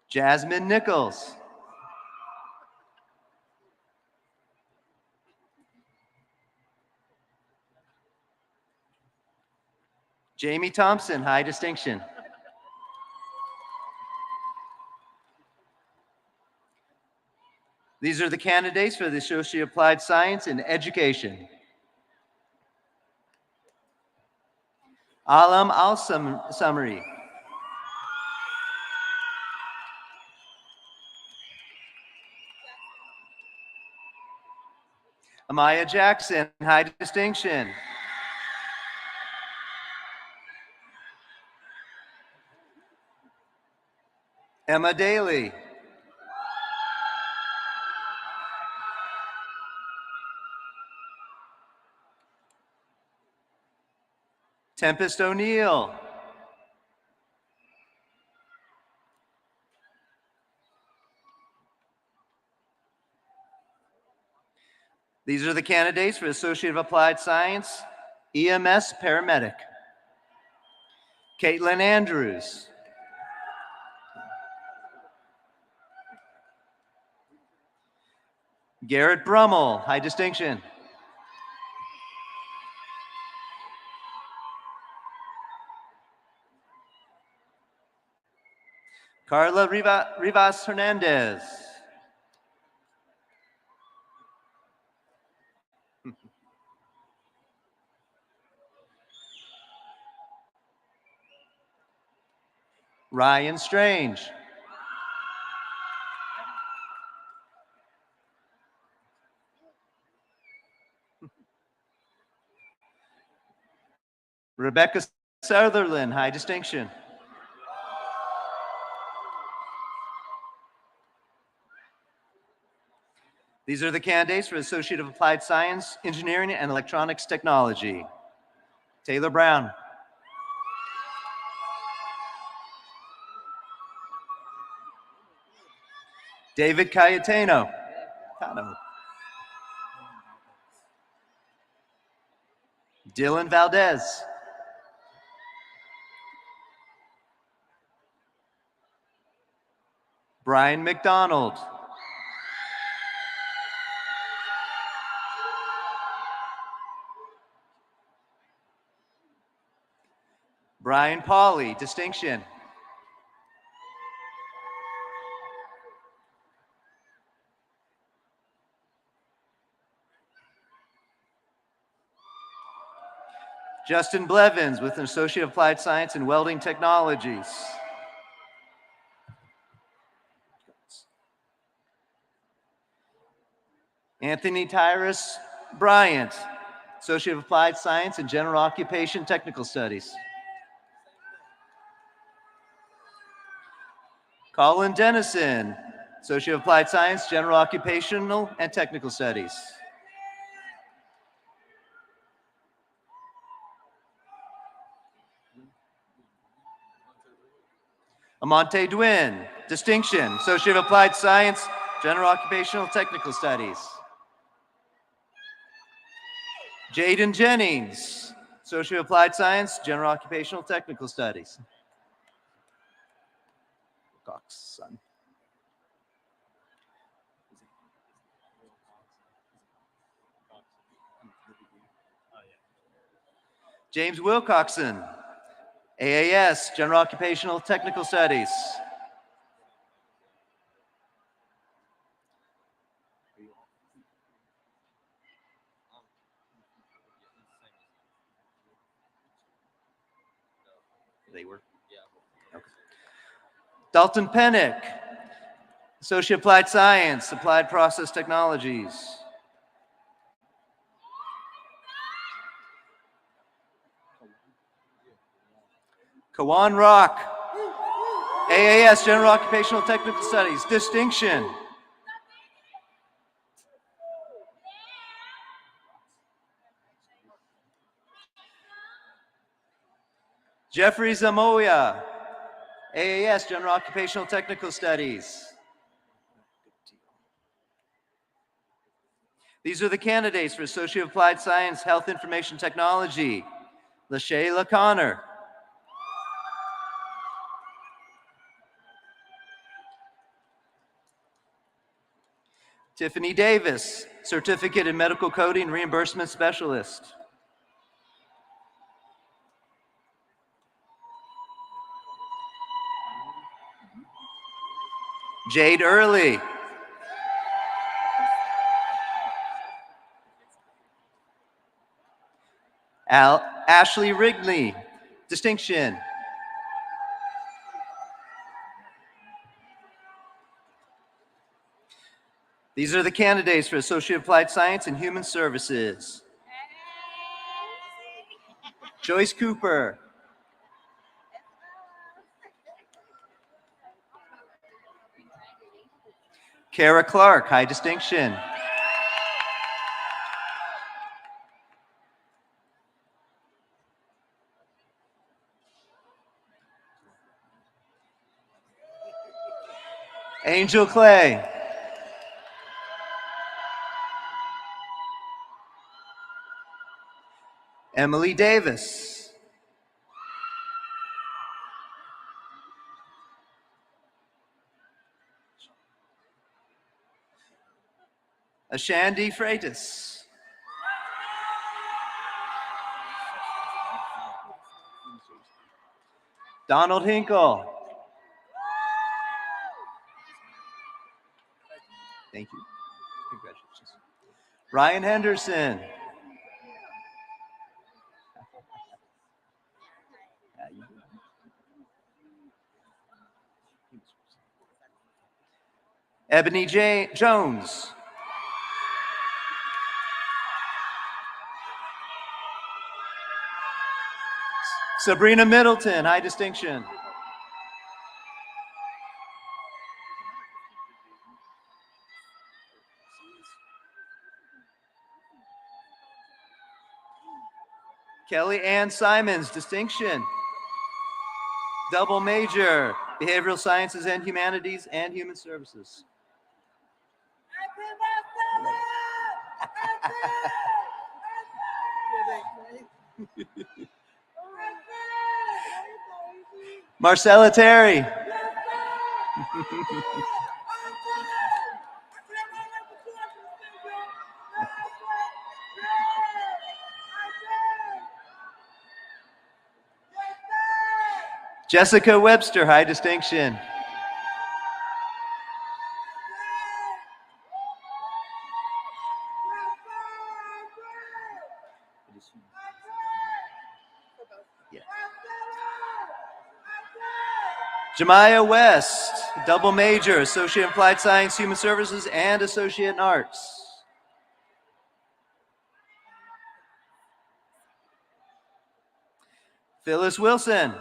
S3: Jasmine Nichols. Jamie Thompson, high distinction. These are the candidates for the Associate Applied Science in Education. Alam Al-Samri. Amaya Jackson, high distinction. Emma Daly. Tempest O'Neill. These are the candidates for Associate of Applied Science, EMS Paramedic. Caitlin Andrews. Garrett Brummel, high distinction. Carla Rivas Hernandez. Ryan Strange. Rebecca Sutherland, high distinction. These are the candidates for Associate of Applied Science, Engineering, and Electronics Technology. Taylor Brown. David Cayetano. Dylan Valdez. Brian McDonald. Brian Pauley, distinction. Justin Blevins with an Associate of Applied Science in Welding Technologies. Anthony Tyrus Bryant, Associate of Applied Science in General Occupation Technical Studies. Colin Dennison, Associate of Applied Science, General Occupational and Technical Studies. Amante Dwin, distinction, Associate of Applied Science, General Occupational Technical Studies. Jaden Jennings, Associate of Applied Science, General Occupational Technical Studies. Cox, son. James Wilcoxon, AAS, General Occupational Technical Studies. They were? Yeah. Okay. Dalton Pennick, Associate Applied Science, Applied Process Technologies. Kawan Rock, AAS, General Occupational Technical Studies, distinction. Jeffrey Zamoya, AAS, General Occupational Technical Studies. These are the candidates for Associate of Applied Science, Health Information Technology. LaShayla Connor. Tiffany Davis, Certificate in Medical Coding Reimbursement Specialist. Jade Early. Ashley Wrigley, distinction. These are the candidates for Associate Applied Science and Human Services. Joyce Cooper. Kara Clark, high distinction. Angel Clay. Emily Davis. Ashandy Freitas. Donald Hinkle. Thank you. Congratulations. Ryan Henderson. Ebony Jones. Sabrina Middleton, high distinction. Kelly Ann Simons, distinction. Double major, behavioral sciences and humanities and human services. Marcella Terry. Jessica Webster, high distinction. Yeah. Jemiah West, double major, Associate in Applied Science, Human Services, and Associate in Arts. Phyllis Wilson.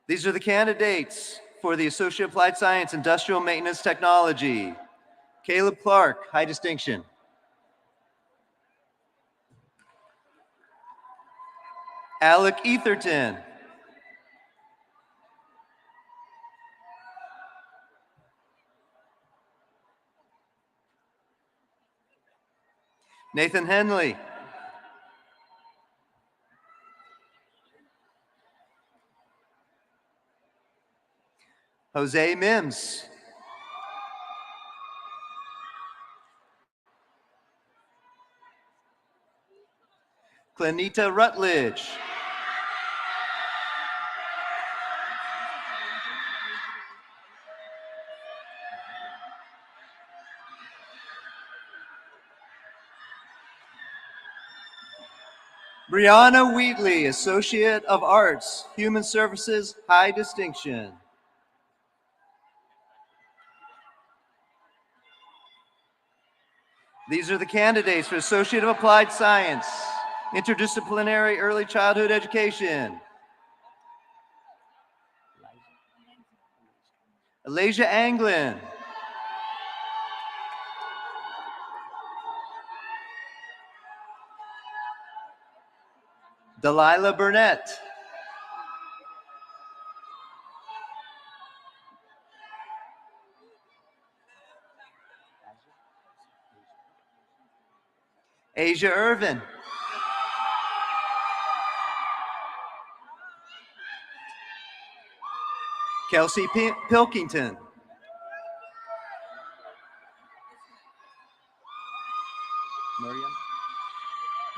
S3: These are the candidates for the Associate Applied Science, Industrial Maintenance Technology. Caleb Clark, high distinction. Alec Etherton. Nathan Henley. Jose Mims. Clenita Rutledge. Brianna Wheatley, Associate of Arts, Human Services, high distinction. These are the candidates for Associate of Applied Science, Interdisciplinary Early Childhood Education. Alasia Anglin. Delilah Burnett. Asia Irvin. Kelsey Pilkington.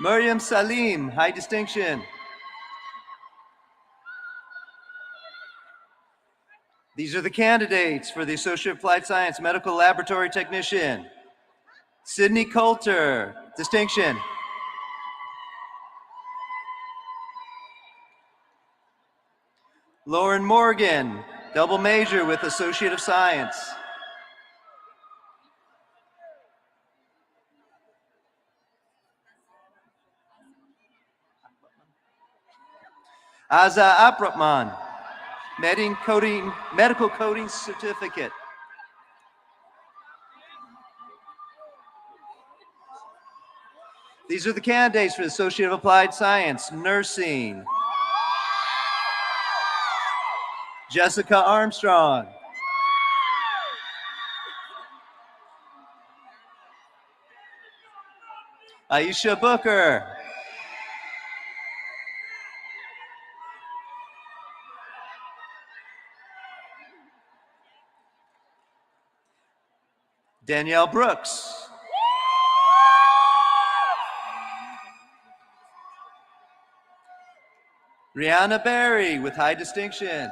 S3: Miriam Salim, high distinction. These are the candidates for the Associate Applied Science Medical Laboratory Technician. Sydney Coulter, distinction. Lauren Morgan, double major with Associate of Science. Aza Aprapman, medical coding certificate. These are the candidates for the Associate of Applied Science, Nursing. Jessica Armstrong. Aisha Booker. Danielle Brooks. Rihanna Berry with high distinction.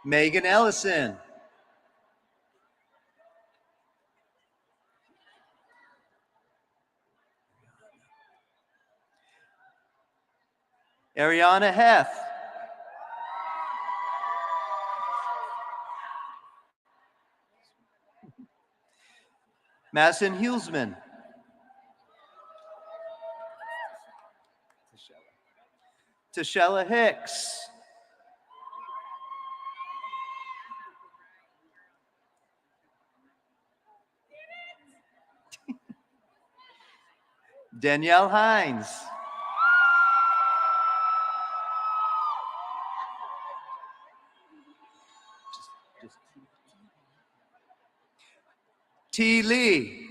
S3: Megan Ellison. Ariana Heth. Madison Hulsman. Tashella Hicks. Danielle Hines. T. Lee.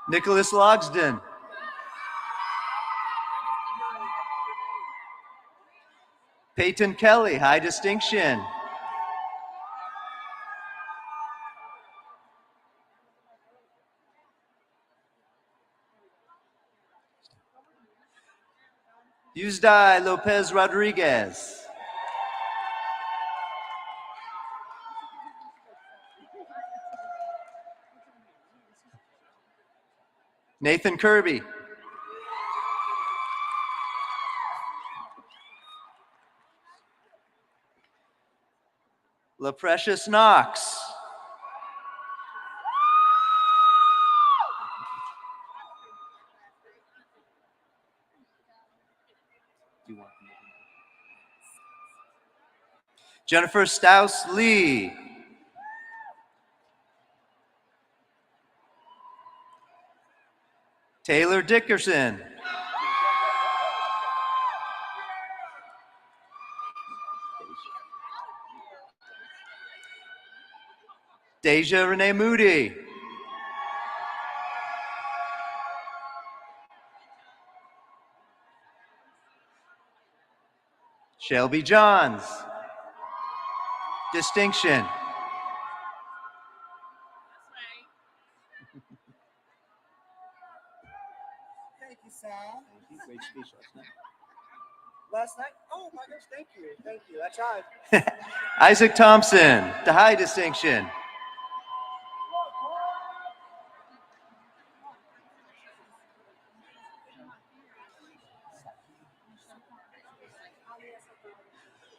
S3: Nicholas Logsden. Peyton Kelly, high distinction. Yuzdai Lopez Rodriguez. Nathan Kirby. La Precious Knox. Jennifer Staus Lee. Taylor Dickerson. Deja Renee Moody. Shelby Johns. Distinction.
S8: Thank you, Sam. Thank you. Great speech last night. Oh my gosh, thank you. Thank you. I tried.
S3: Isaac Thompson, the high distinction.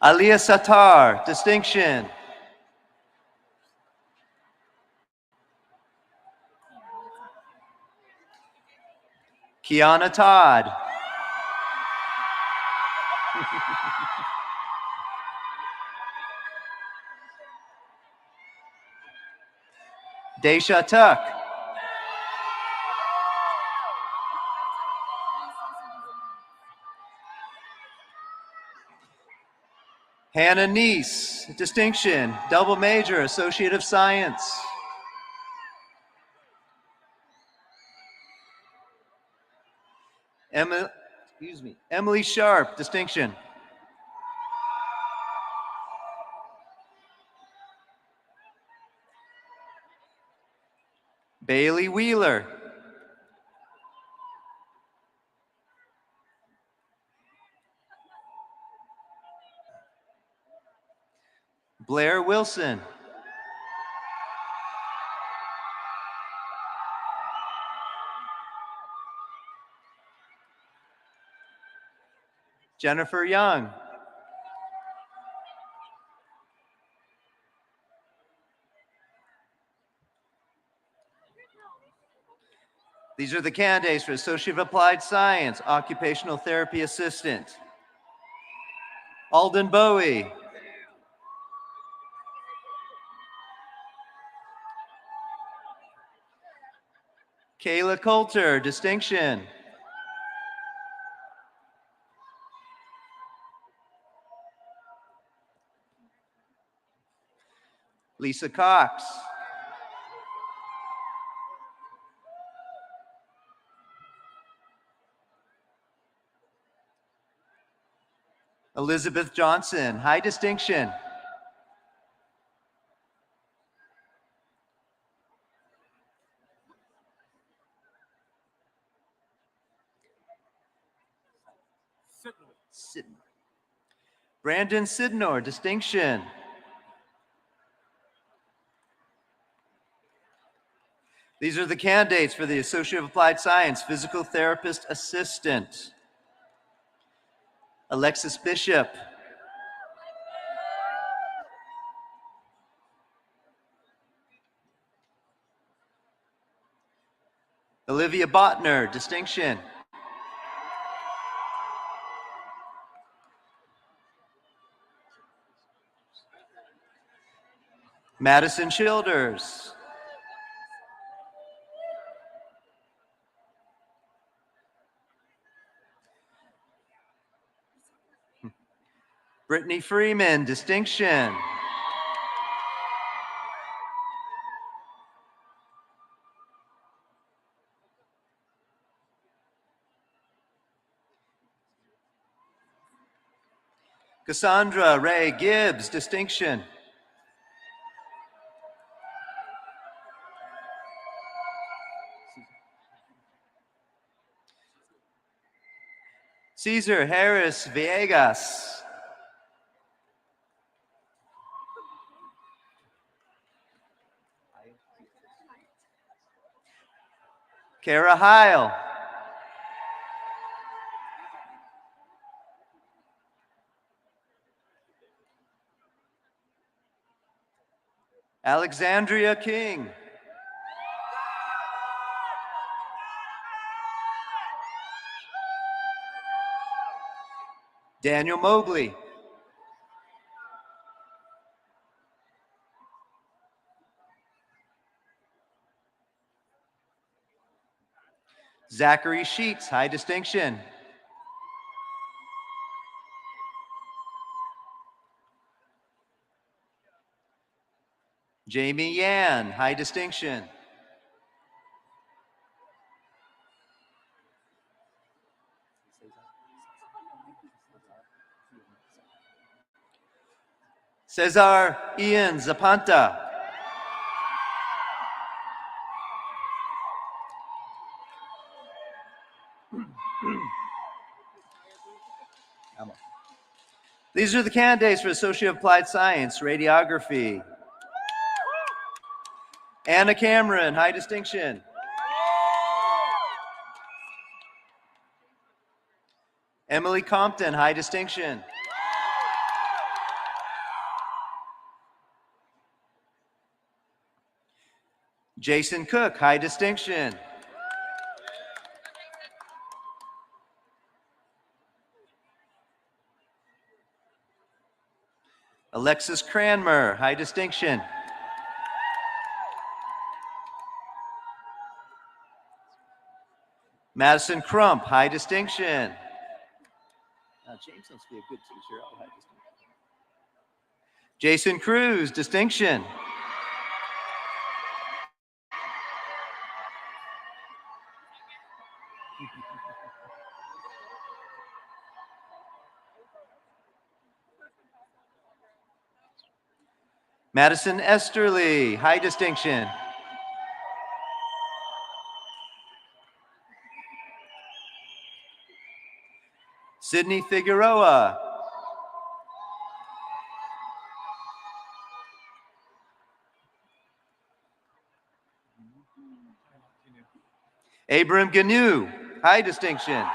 S3: Aliyah Sattar, distinction. Kiana Todd. Daisha Tuck. Hannah Neese, distinction, double major, Associate of Science. Emily Sharp, distinction. Bailey Wheeler. Blair Wilson. Jennifer Young. These are the candidates for Associate of Applied Science, Occupational Therapy Assistant. Alden Bowie. Kayla Coulter, distinction. Lisa Cox. Elizabeth Johnson, high distinction. Brandon Sidnor, distinction. These are the candidates for the Associate of Applied Science Physical Therapist Assistant. Alexis Bishop. Olivia Botner, distinction. Madison Childers. Brittany Freeman, distinction. Cassandra Ray Gibbs, distinction. Cesar Harris Villegas. Kara Heil. Alexandria King. Daniel Mobley. Zachary Sheets, high distinction. Jamie Yan, high distinction. Cesar Ian Zapanta. These are the candidates for Associate of Applied Science, Radiography. Anna Cameron, high distinction. Emily Compton, high distinction. Jason Cook, high distinction. Alexis Cranmer, high distinction. Madison Crump, high distinction. James must be a good teacher. Oh, high distinction. Jason Cruz, distinction. Madison Esterly, high distinction. Sydney Figueroa. Abram Gnu, high distinction.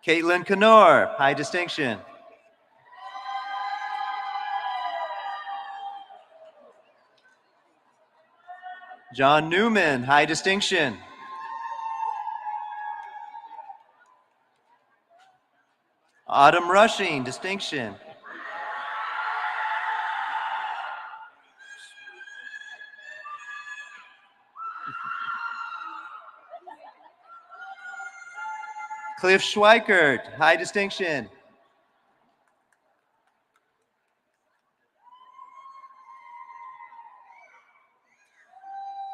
S3: Caitlin Knorr, high distinction. John Newman, high distinction. Autumn Rushing, distinction. Cliff Schweikert, high distinction.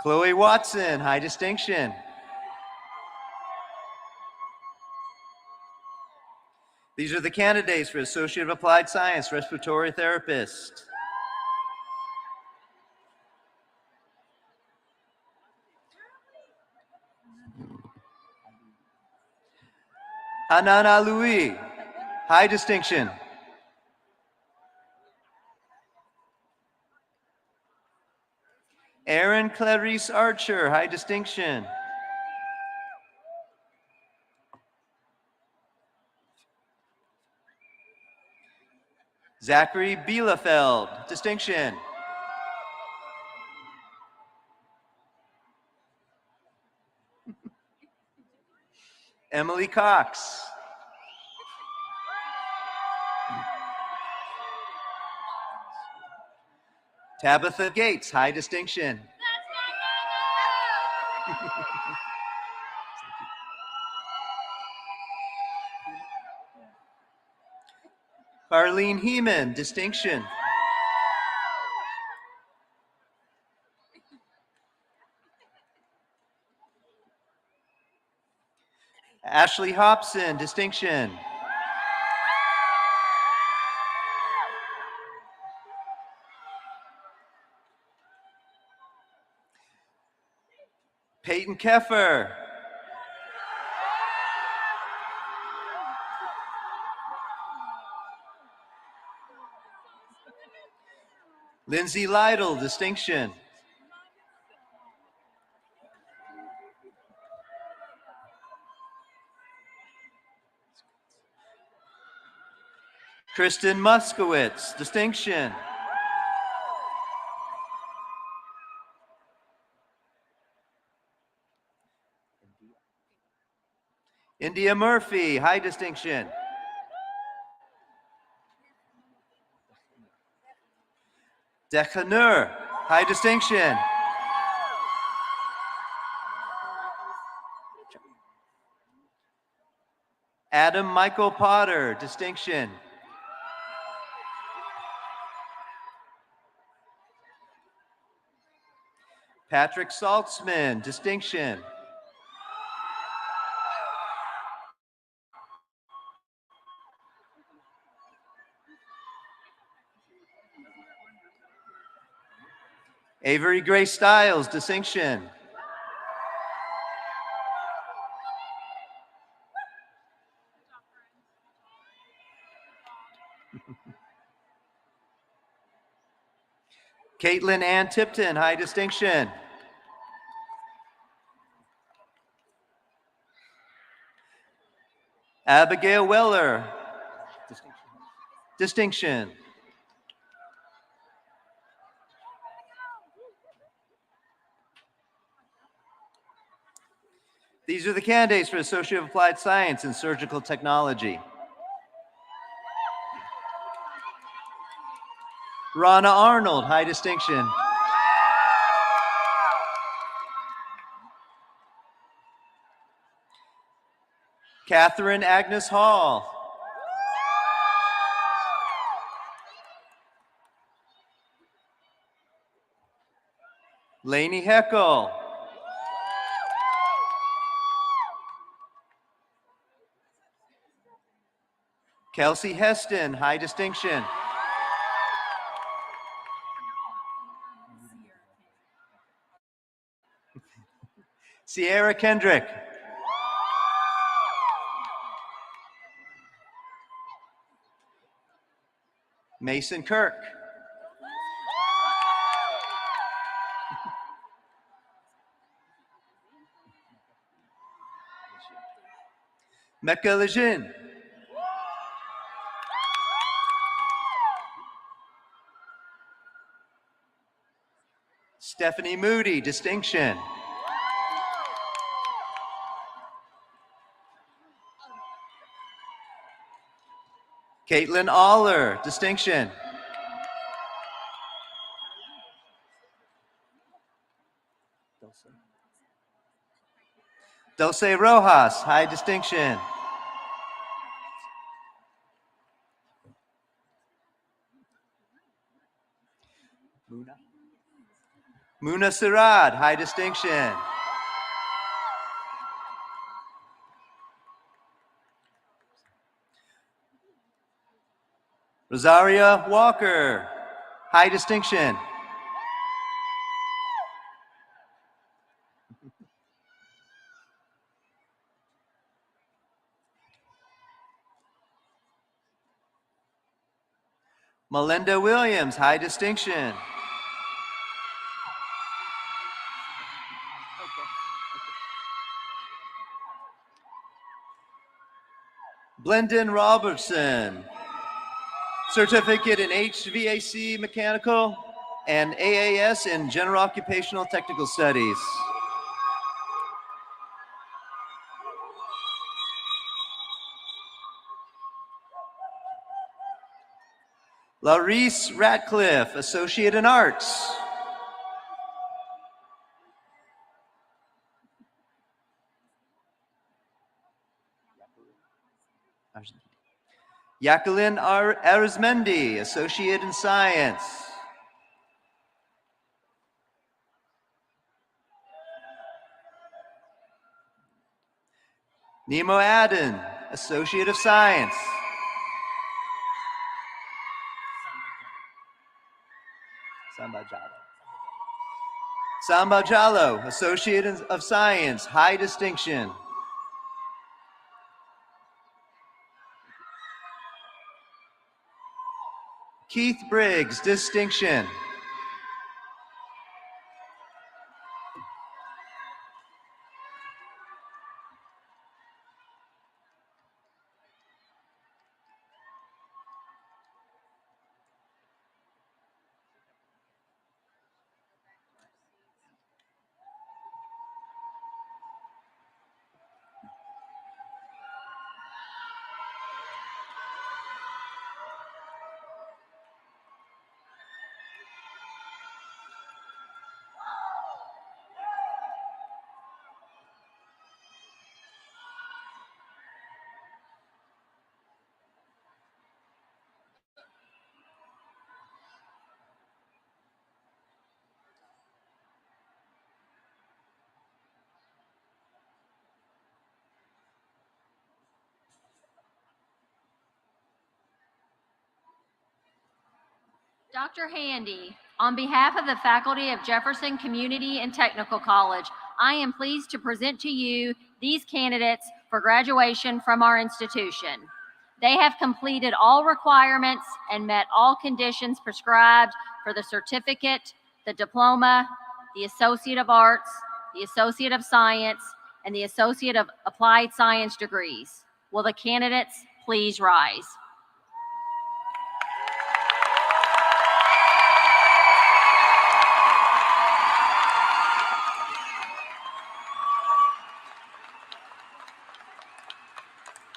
S3: Chloe Watson, high distinction. These are the candidates for Associate of Applied Science Respiratory Therapist. Hanan Aloui, high distinction. Erin Clarice Archer, high distinction. Zachary Bielefeld, distinction. Emily Cox. Tabitha Gates, high distinction. Arlene Heeman, distinction. Ashley Hobson, distinction. Peyton Keffer. Lindsay Lytle, distinction. Kristen Muskowitz, distinction. India Murphy, high distinction. Dechanur, high distinction. Adam Michael Potter, distinction. Patrick Saltzman, distinction. Avery Gray Stiles, distinction. Caitlin Ann Tipton, high distinction. Abigail Weller, distinction. These are the candidates for Associate of Applied Science in Surgical Technology. Rana Arnold, high distinction. Catherine Agnes Hall. Lainey Heckel. Kelsey Heston, high distinction. Sierra Kendrick. Mason Kirk. Mecca Lejin. Stephanie Moody, distinction. Caitlin Aller, distinction. Dulce Rojas, high distinction. Muna Sirad, high distinction. Rosaria Walker, high distinction. Melinda Williams, high distinction. Blendon Robertson, certificate in HVAC Mechanical and AAS in General Occupational Technical Studies. Laurice Ratcliffe, Associate in Arts. Jacqueline Arizmendi, Associate in Science. Nemo Adden, Associate of Science. Samba Jallo, Associate of Science, high distinction. Keith Briggs, distinction.
S2: Dr. Handy, on behalf of the faculty of Jefferson Community and Technical College, I am pleased to present to you these candidates for graduation from our institution. They have completed all requirements and met all conditions prescribed for the certificate, the diploma, the Associate of Arts, the Associate of Science, and the Associate of Applied Science degrees. Will the candidates please rise?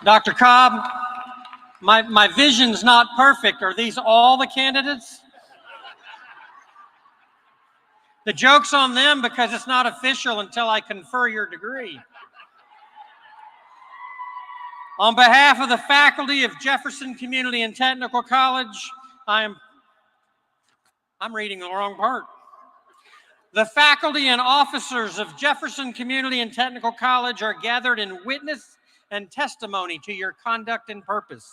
S1: Dr. Cobb, my vision's not perfect. Are these all the candidates? The joke's on them because it's not official until I confer your degree. On behalf of the faculty of Jefferson Community and Technical College, I'm reading the wrong part. The faculty and officers of Jefferson Community and Technical College are gathered in witness and testimony to your conduct and purpose.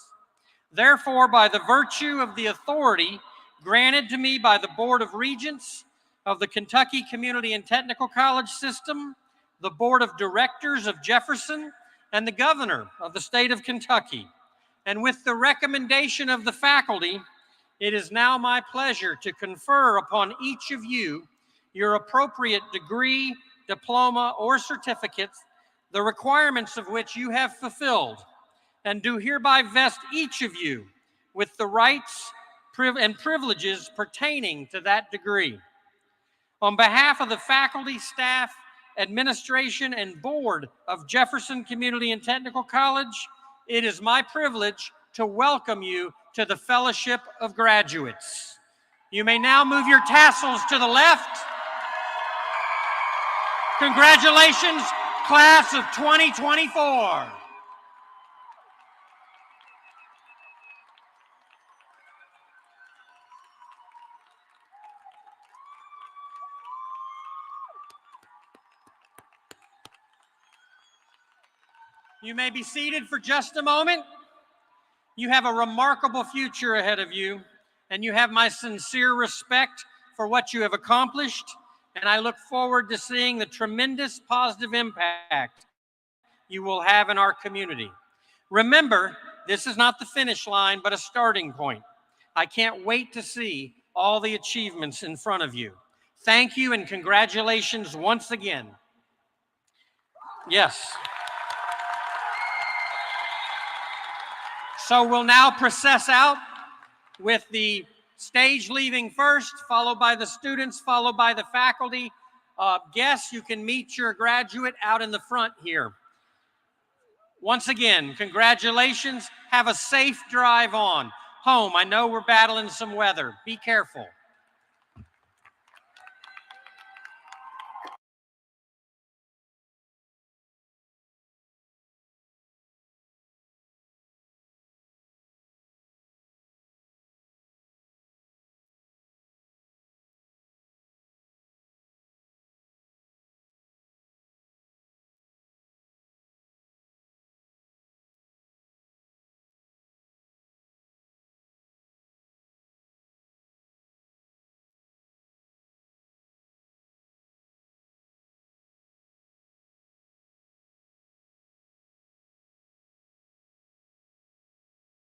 S1: Therefore, by the virtue of the authority granted to me by the Board of Regents of the Kentucky Community and Technical College System, the Board of Directors of Jefferson, and the Governor of the state of Kentucky, and with the recommendation of the faculty, it is now my pleasure to confer upon each of you your appropriate degree, diploma, or certificates the requirements of which you have fulfilled, and do hereby vest each of you with the rights and privileges pertaining to that degree. On behalf of the faculty, staff, administration, and board of Jefferson Community and Technical College, it is my privilege to welcome you to the Fellowship of Graduates. You may now move your tassels to the left. Congratulations, class of 2024. You may be seated for just a moment. You have a remarkable future ahead of you, and you have my sincere respect for what you have accomplished, and I look forward to seeing the tremendous positive impact you will have in our community. Remember, this is not the finish line, but a starting point. I can't wait to see all the achievements in front of you. Thank you and congratulations once again. Yes. So we'll now process out with the stage leaving first, followed by the students, followed by the faculty. Guests, you can meet your graduate out in the front here. Once again, congratulations. Have a safe drive on home. I know we're battling some weather. Be careful.